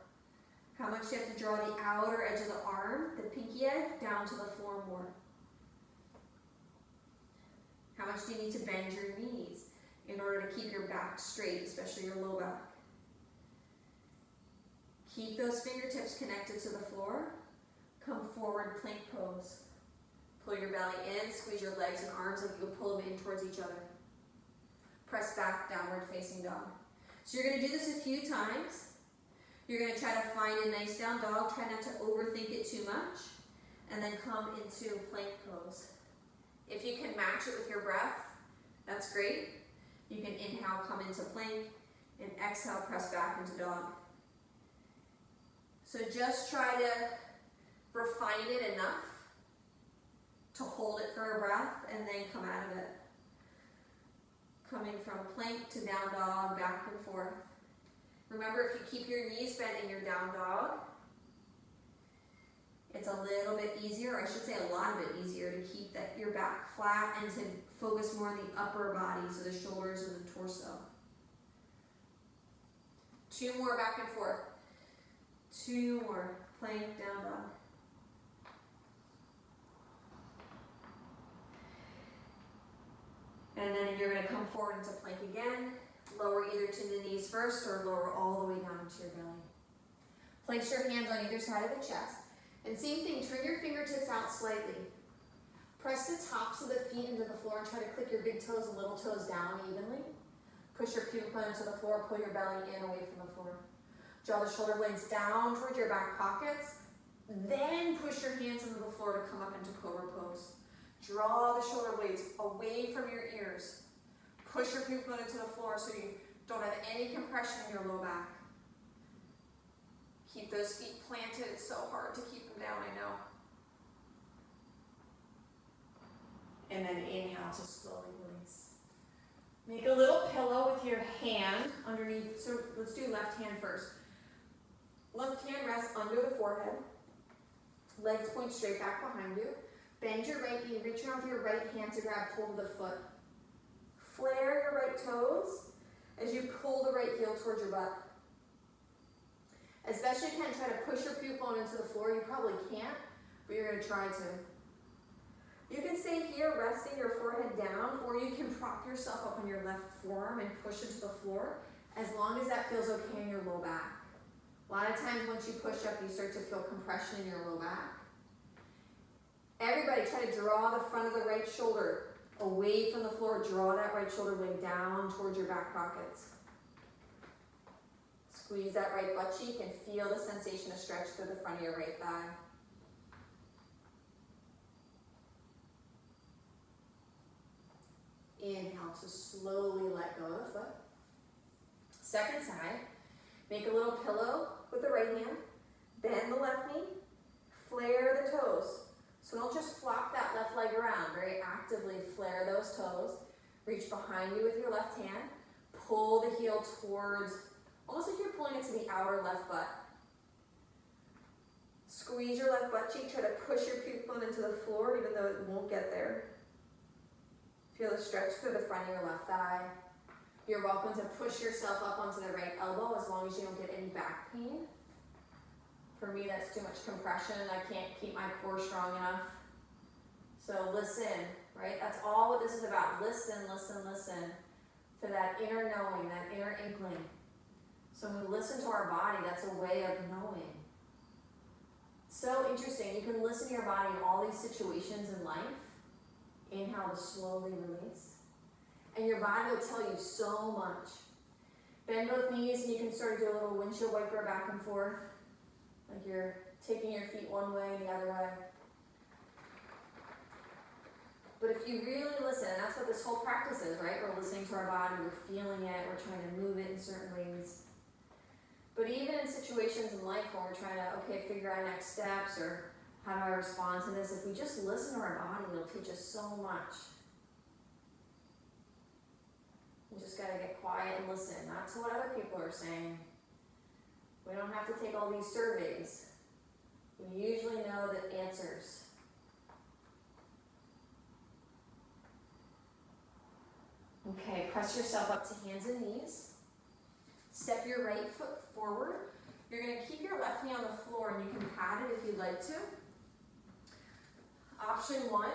How much do you have to draw the outer edge of the arm, the pinky edge, down to the floor more? How much do you need to bend your knees in order to keep your back straight, especially your low back? Keep those fingertips connected to the floor. Come forward, plank pose. Pull your belly in, squeeze your legs and arms like you would pull them in towards each other. Press back, downward facing dog. So you're going to do this a few times. You're going to try to find a nice down dog. Try not to overthink it too much. And then come into plank pose. If you can match it with your breath, that's great. You can inhale, come into plank, and exhale, press back into dog. So just try to refine it enough to hold it for a breath and then come out of it. Coming from plank to down dog, back and forth. Remember, if you keep your knees bent in your down dog, it's a little bit easier, or I should say a lot of it easier, to keep your back flat and to focus more on the upper body, so the shoulders and the torso. 2 more back and forth. 2 more. Plank, down dog. And then you're going to come forward into plank again. Lower either to the knees first or lower all the way down into your belly. Place your hands on either side of the chest. And same thing, turn your fingertips out slightly. Press the tops of the feet into the floor and try to click your big toes and little toes down evenly. Push your pubic bone into the floor, pull your belly in away from the floor. Draw the shoulder blades down towards your back pockets. Then push your hands into the floor to come up into cobra pose. Draw the shoulder blades away from your ears. Push your pubic bone into the floor so you don't have any compression in your low back. Keep those feet planted. It's so hard to keep them down, I know. And then inhale to slowly release. Make a little pillow with your hand underneath. So let's do left hand first. Left hand rests under the forehead. Legs point straight back behind you. Bend your right knee. Reach around with your right hand to grab hold of the foot. Flare your right toes as you pull the right heel towards your butt. As best you can, try to push your pubic bone into the floor. You probably can't, but you're going to try to. You can stay here resting your forehead down, or you can prop yourself up on your left forearm and push into the floor, as long as that feels okay in your low back. A lot of times once you push up, you start to feel compression in your low back. Everybody try to draw the front of the right shoulder away from the floor. Draw that right shoulder blade down towards your back pockets. Squeeze that right butt cheek and feel the sensation of stretch through the front of your right thigh. Inhale to slowly let go of the foot. Second side, make a little pillow with the right hand, bend the left knee, flare the toes. So don't just flop that left leg around, very actively flare those toes. Reach behind you with your left hand, pull the heel towards, almost like you're pulling it to the outer left butt. Squeeze your left butt cheek, try to push your pubic bone into the floor even though it won't get there. Feel the stretch through the front of your left thigh. You're welcome to push yourself up onto the right elbow as long as you don't get any back pain. For me, that's too much compression. I can't keep my core strong enough. So listen, right? That's all what this is about. Listen, listen, listen to that inner knowing, that inner inkling. So when we listen to our body, that's a way of knowing. So interesting. You can listen to your body in all these situations in life. Inhale to slowly release. And your body will tell you so much. Bend both knees and you can start to do a little windshield wiper back and forth. Like you're taking your feet one way and the other way. But if you really listen, and that's what this whole practice is, right? We're listening to our body, we're feeling it, we're trying to move it in certain ways. But even in situations in life when we're trying to, okay, figure out next steps or how do I respond to this, if we just listen to our body, it'll teach us so much. We just gotta get quiet and listen, not to what other people are saying. We don't have to take all these surveys. We usually know the answers. Okay, press yourself up to hands and knees. Step your right foot forward. You're going to keep your left knee on the floor and you can pat it if you'd like to. Option 1,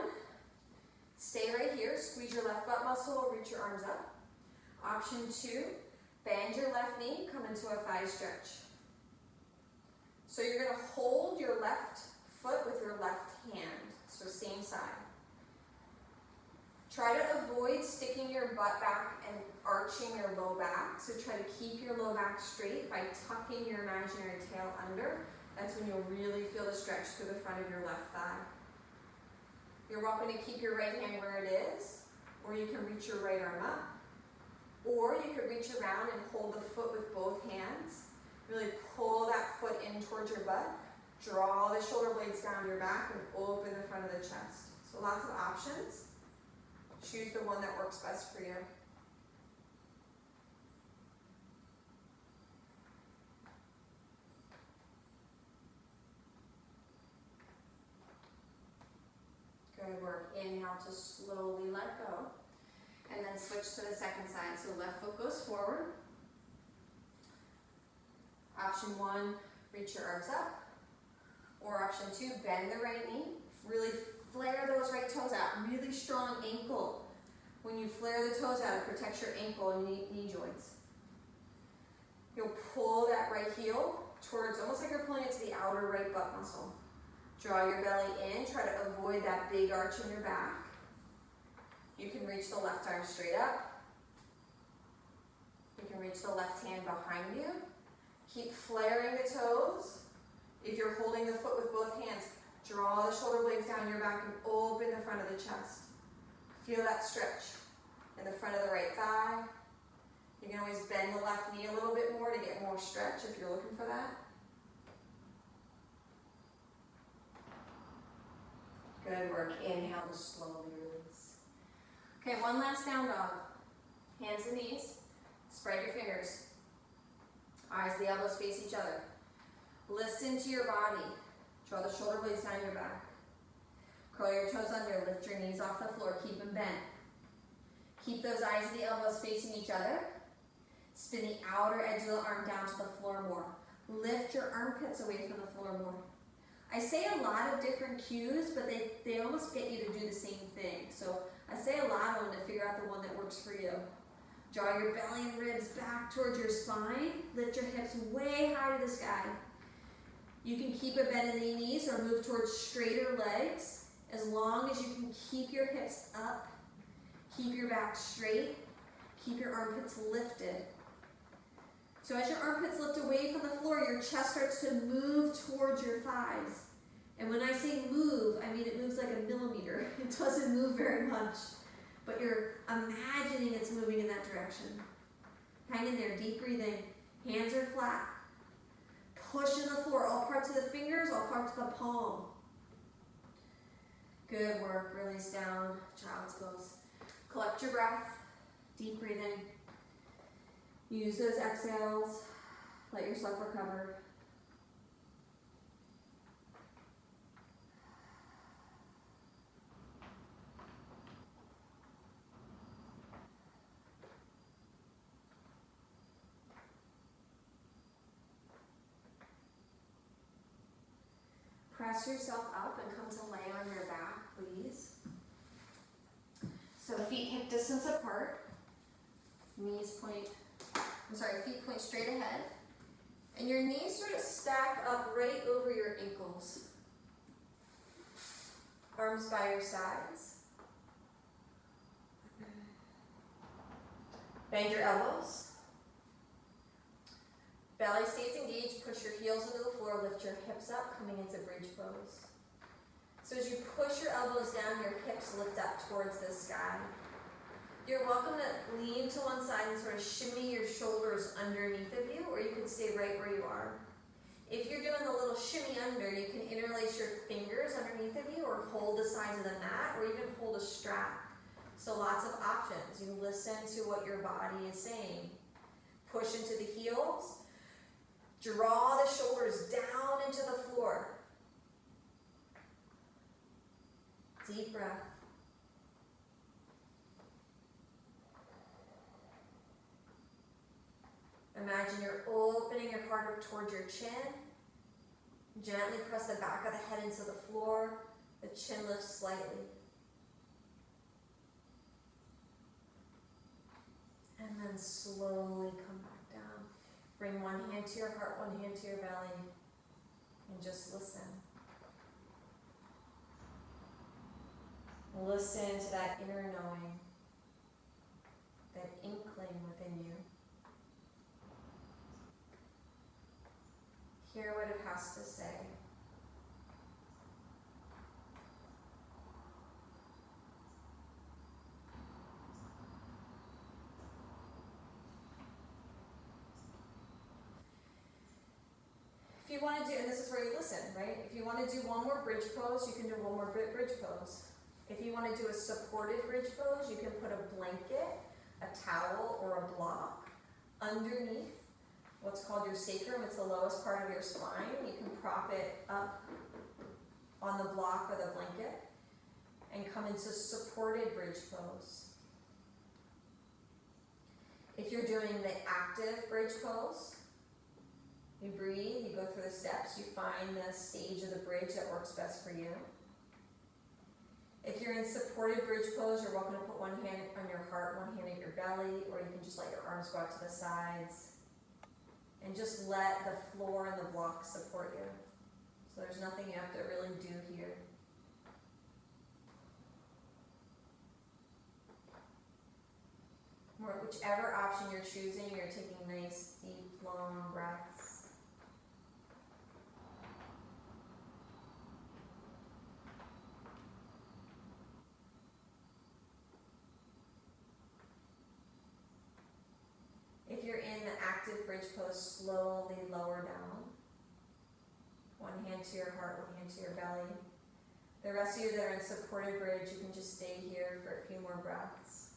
stay right here. Squeeze your left butt muscle, reach your arms up. Option 2, bend your left knee, come into a thigh stretch. So you're going to hold your left foot with your left hand, so same side. Try to avoid sticking your butt back and arching your low back. So try to keep your low back straight by tucking your imaginary tail under. That's when you'll really feel the stretch through the front of your left thigh. You're welcome to keep your right hand where it is, or you can reach your right arm up. Or you could reach around and hold the foot with both hands. Really pull that foot in towards your butt. Draw the shoulder blades down your back and open the front of the chest. So lots of options. Choose the one that works best for you. Good work. Inhale to slowly let go. And then switch to the second side. So left foot goes forward. Option 1, reach your arms up. Or option 2, bend the right knee. Really flare those right toes out. Really strong ankle. When you flare the toes out, it protects your ankle and knee joints. You'll pull that right heel towards, almost like you're pulling it to the outer right butt muscle. Draw your belly in. Try to avoid that big arch in your back. You can reach the left arm straight up. You can reach the left hand behind you. Keep flaring the toes. If you're holding the foot with both hands, draw the shoulder blades down your back and open the front of the chest. Feel that stretch in the front of the right thigh. You can always bend the left knee a little bit more to get more stretch if you're looking for that. Good work. Inhale to slowly release. Okay, one last down dog. Hands and knees. Spread your fingers. Eyes, the elbows face each other. Listen to your body. Draw the shoulder blades down your back. Curl your toes under. Lift your knees off the floor. Keep them bent. Keep those eyes and the elbows facing each other. Spin the outer edge of the arm down to the floor more. Lift your armpits away from the floor more. I say a lot of different cues, but they almost get you to do the same thing. So I say a lot of them to figure out the one that works for you. Draw your belly and ribs back towards your spine. Lift your hips way high to the sky. You can keep a bend in the knees or move towards straighter legs as long as you can keep your hips up, keep your back straight, keep your armpits lifted. So as your armpits lift away from the floor, your chest starts to move towards your thighs. And when I say move, I mean it moves like a millimeter. It doesn't move very much, but you're imagining it's moving in that direction. Hang in there, deep breathing. Hands are flat. pushing the floor, all parts of the fingers, all parts of the palm. Good work, release down, child's pose. Collect your breath, deep breathing. Use those exhales, let yourself recover. Press yourself up and come to lay on your back, please. So feet hip distance apart. Feet point straight ahead. And your knees sort of stack up right over your ankles. Arms by your sides. Bend your elbows. Belly stays engaged, push your heels into the floor, lift your hips up, coming into bridge pose. So as you push your elbows down, your hips lift up towards the sky. You're welcome to lean to one side and sort of shimmy your shoulders underneath of you, or you can stay right where you are. If you're doing the little shimmy under, you can interlace your fingers underneath of you, or hold the sides of the mat, or even hold a strap. So lots of options. You listen to what your body is saying. Push into the heels. Draw the shoulders down into the floor. Deep breath. Imagine you're opening your heart up towards your chin. Gently press the back of the head into the floor. The chin lifts slightly. And then slowly come back down. Bring one hand to your heart, one hand to your belly, and just listen. Listen to that inner knowing, that inkling within you. Hear what it has to say. If you want to do, and this is where you listen, right? If you want to do one more bridge pose, you can do one more bridge pose. If you want to do a supported bridge pose, you can put a blanket, a towel, or a block underneath what's called your sacrum. It's the lowest part of your spine. You can prop it up on the block or the blanket and come into supported bridge pose. If you're doing the active bridge pose, you breathe, you go through the steps, you find the stage of the bridge that works best for you. If you're in supported bridge pose, you're welcome to put one hand on your heart, one hand at your belly, or you can just let your arms go out to the sides. And just let the floor and the block support you. So there's nothing you have to really do here. Whichever option you're choosing, you're taking nice, deep, long breaths. If you're in the active bridge pose, slowly lower down. One hand to your heart, one hand to your belly. The rest of you that are in supported bridge, you can just stay here for a few more breaths.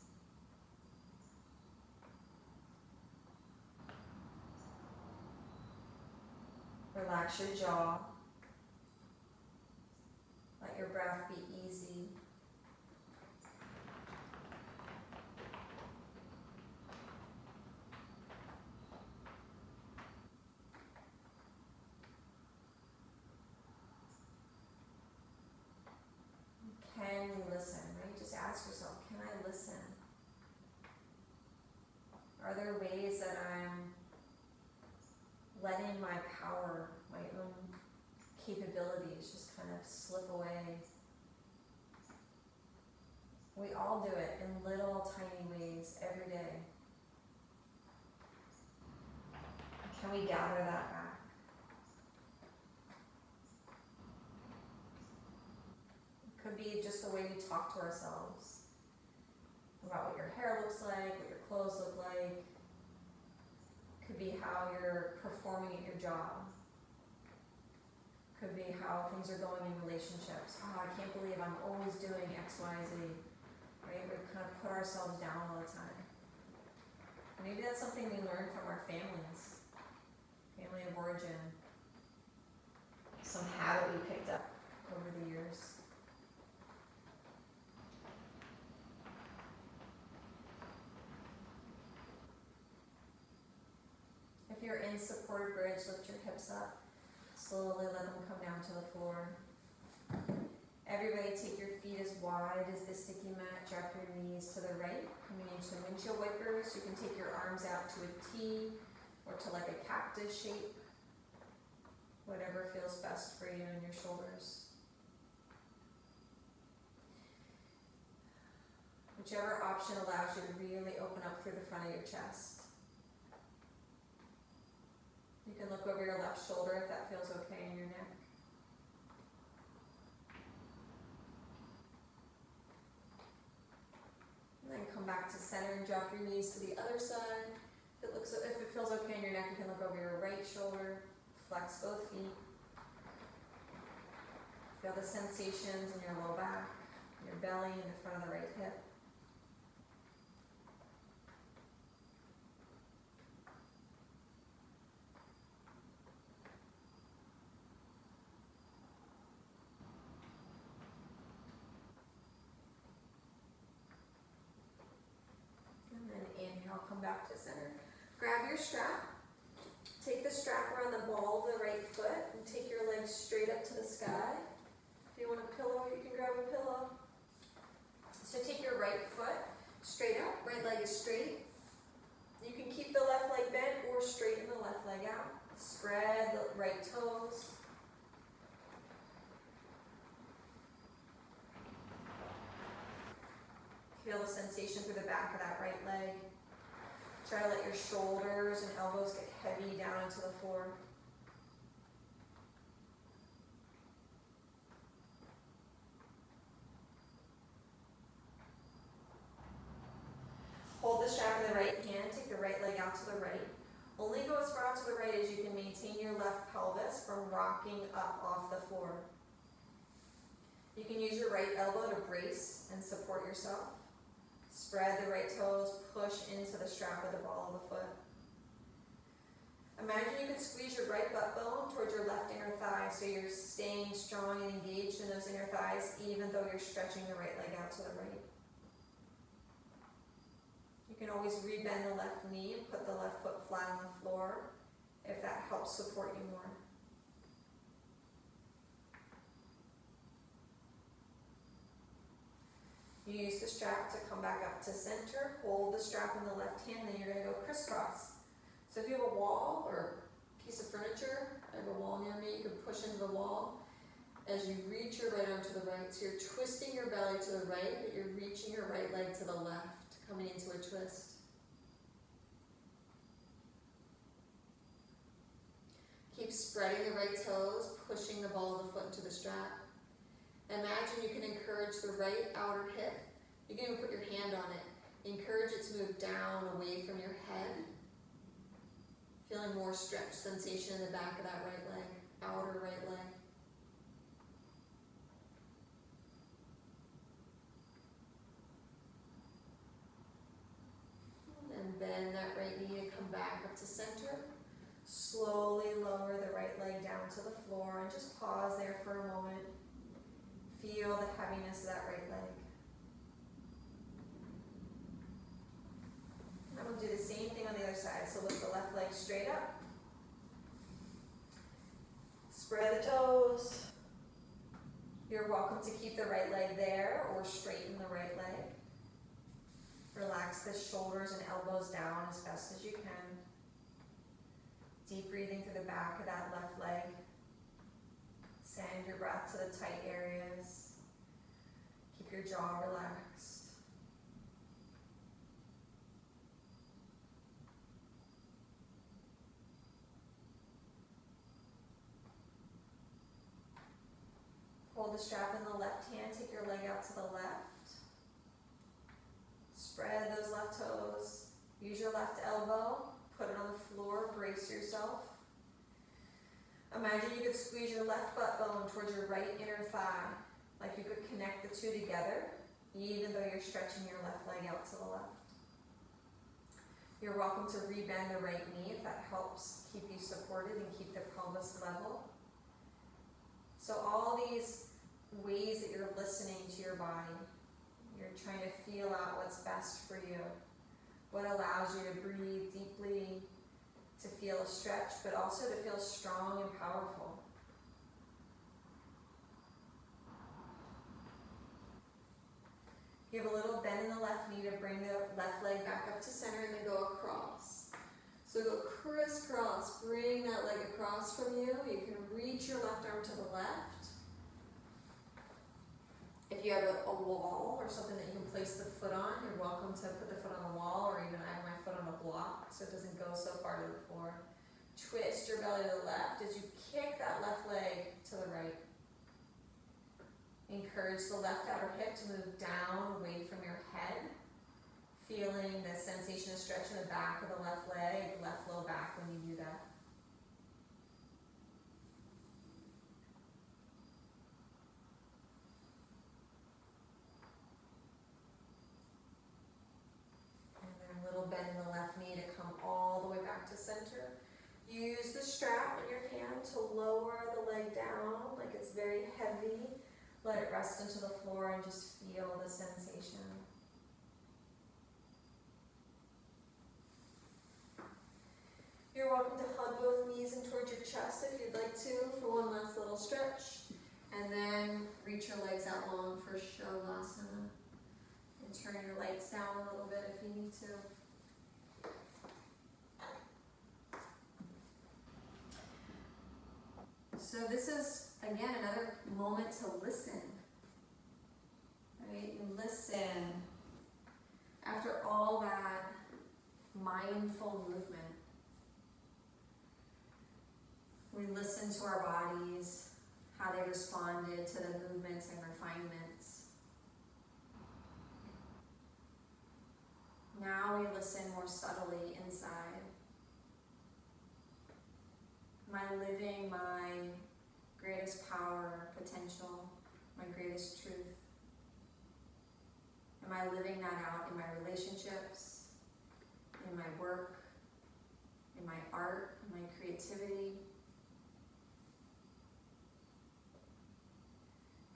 Relax your jaw. Let your breath be easy. Can you listen, right? Just ask yourself, can I listen? Are there ways that I'm letting my power, my own capabilities just kind of slip away? We all do it in little tiny ways every day. Can we gather that back? Could be just the way we talk to ourselves about what your hair looks like, what your clothes look like. Could be how you're performing at your job. Could be how things are going in relationships. Oh, I can't believe I'm always doing X, Y, Z. Right? We kind of put ourselves down all the time. Maybe that's something we learn from our families. Family of origin. Some habit we picked up over the years. If you're in supported bridge, lift your hips up. Slowly let them come down to the floor. Everybody take your feet as wide as the sticky mat. Drop your knees to the right. Coming into windshield wipers. You can take your arms out to a T or to like a cactus shape. Whatever feels best for you and your shoulders. Whichever option allows you to really open up through the front of your chest. You can look over your left shoulder if that feels okay in your neck. And then come back to center and drop your knees to the other side. If it feels okay in your neck, you can look over your right shoulder, flex both feet. Feel the sensations in your low back, your belly, and the front of the right hip. And then inhale, come back to center. Grab your strap. Take the strap around the ball of the right foot and take your legs straight up to the sky. If you want a pillow, you can grab a pillow. So take your right foot straight up, right leg is straight. You can keep the left leg bent or straighten the left leg out. Spread the right toes. Feel the sensation through the back of that right leg. Try to let your shoulders and elbows get heavy down into the floor. Hold the strap in the right hand, take the right leg out to the right. Only go as far out to the right as you can maintain your left pelvis from rocking up off the floor. You can use your right elbow to brace and support yourself. Spread the right toes, push into the strap of the ball of the foot. Imagine you can squeeze your right butt bone towards your left inner thigh so you're staying strong and engaged in those inner thighs even though you're stretching the right leg out to the right. You can always rebend the left knee and put the left foot flat on the floor if that helps support you more. You use the strap to come back up to center. Hold the strap in the left hand, then you're going to go crisscross. So if you have a wall or a piece of furniture, I have a wall near me, you can push into the wall as you reach your right arm to the right. So you're twisting your belly to the right, but you're reaching your right leg to the left, coming into a twist. Keep spreading the right toes, pushing the ball of the foot into the strap. Imagine you can encourage the right outer hip. You can even put your hand on it. Encourage it to move down away from your head. Feeling more stretch sensation in the back of that right leg, outer right leg. And bend that right knee to come back up to center. Slowly lower the right leg down to the floor and just pause there for a moment. Feel the heaviness of that right leg. And we'll do the same thing on the other side. So lift the left leg straight up. Spread the toes. You're welcome to keep the right leg there or straighten the right leg. Relax the shoulders and elbows down as best as you can. Deep breathing through the back of that left leg. Send your breath to the tight areas. Keep your jaw relaxed. Hold the strap in the left hand, take your leg out to the left. Spread those left toes. Use your left elbow, put it on the floor, brace yourself. Imagine you could could squeeze your left butt bone towards your right inner thigh, like you could connect the two together, even though you're stretching your left leg out to the left. You're welcome to rebend the right knee if that helps keep you supported and keep the pelvis level. So all these ways that you're listening to your body, you're trying to feel out what's best for you, what allows you to breathe deeply, to feel a stretch, but also to feel strong and powerful. Give a little bend in the left knee to bring the left leg back up to center and then go across. So go crisscross, bring that leg across from you. You can reach your left arm to the left. If you have a wall or something that you can place the foot on, you're welcome to put the foot on a wall, or even I have my foot on a block so it doesn't go so far to the floor. Twist your belly to the left as you kick that left leg to the right. Encourage the left outer hip to move down away from your head, feeling the sensation of stretch in the back of the left leg, left low back when you do that. And then a little bend in the left knee to come all the way back to center. Use the strap in your hand to lower the leg down like it's very heavy. Let it rest into the floor and just feel the sensation. You're welcome to hug both knees in towards your chest if you'd like to for one last little stretch. And then reach your legs out long for Shavasana. And turn your lights down a little bit if you need to. So this is, again, another moment to listen. Right? You listen after all that mindful movement. We listen to our bodies, how they responded to the movements and refinements. Now we listen more subtly inside. Am I living my greatest power, potential, my greatest truth? Am I living that out in my relationships, in my work, in my art, in my creativity?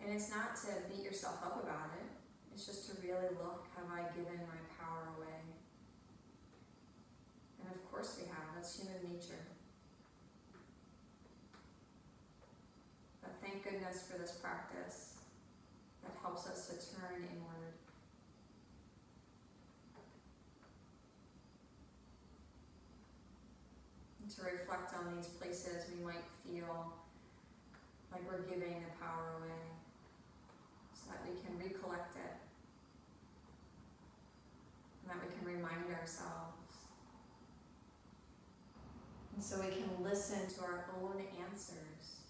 And it's not to beat yourself up about it. It's just to really look, have I given my power away? And of course we have, that's human nature. But thank goodness for this practice that helps us to turn inward. And to reflect on these places we might feel like we're giving the power away, so that we can recollect it, and that we can remind ourselves, and so we can listen to our own answers,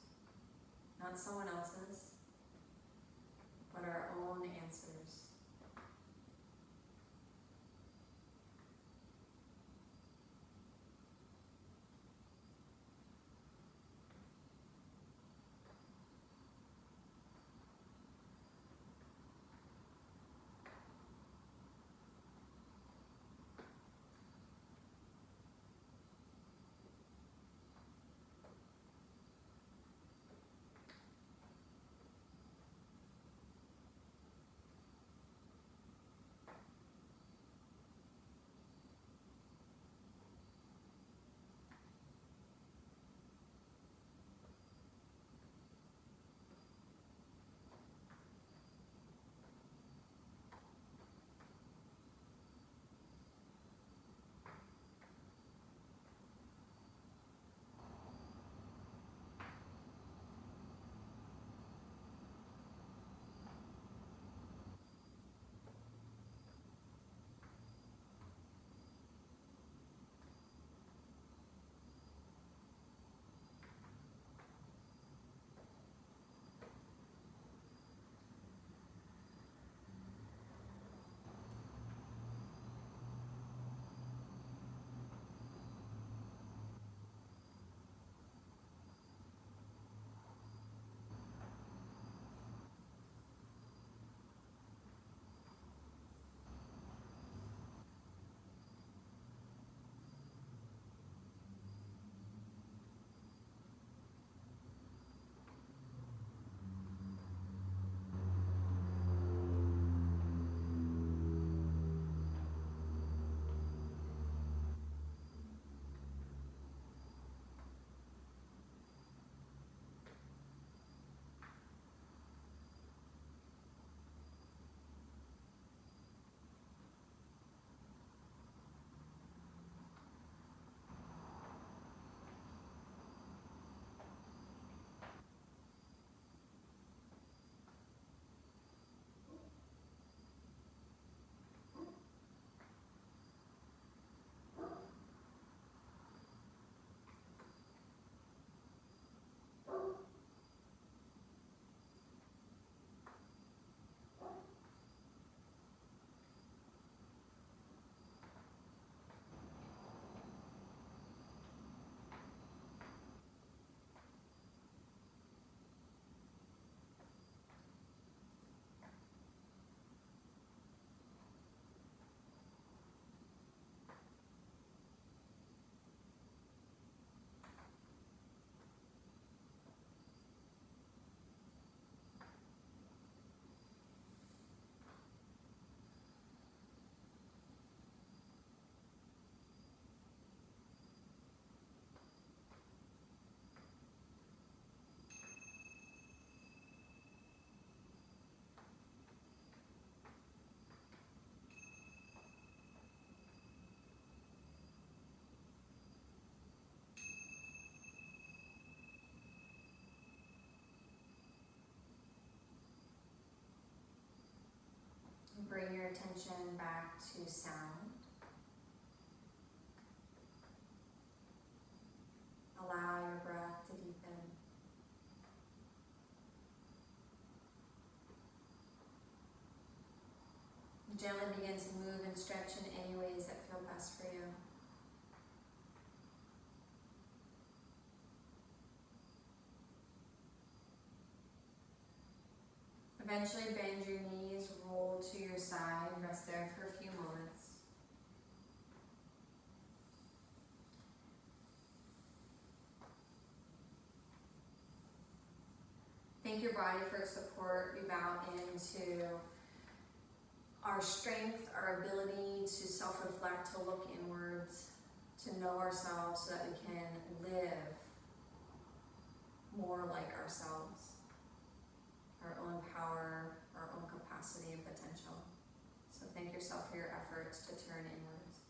not someone else's, but our own answers. bring your attention back to sound. Allow your breath to deepen. Gently begin to move and stretch in any ways that feel best for you. Eventually bend your knees, roll to your side, rest there for a few moments. Thank your body for its support. We bow into our strength, our ability to self-reflect, to look inwards, to know ourselves so that we can live more like ourselves, our own power, our own capacity and potential. So thank yourself for your efforts to turn inwards.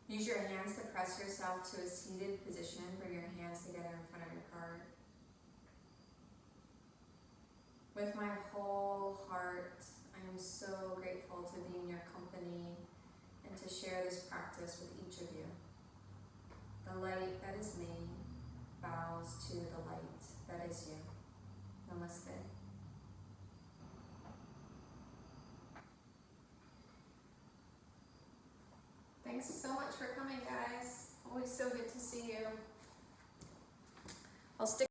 Use your hands to press yourself to a seated position. Bring your hands together in front of your heart. With my whole heart, I am so grateful to be in your company and to share this practice with each of you. The light that is me bows to the light that is you. Namaste. Thanks so much for coming, guys. Always so good to see you. I'll stick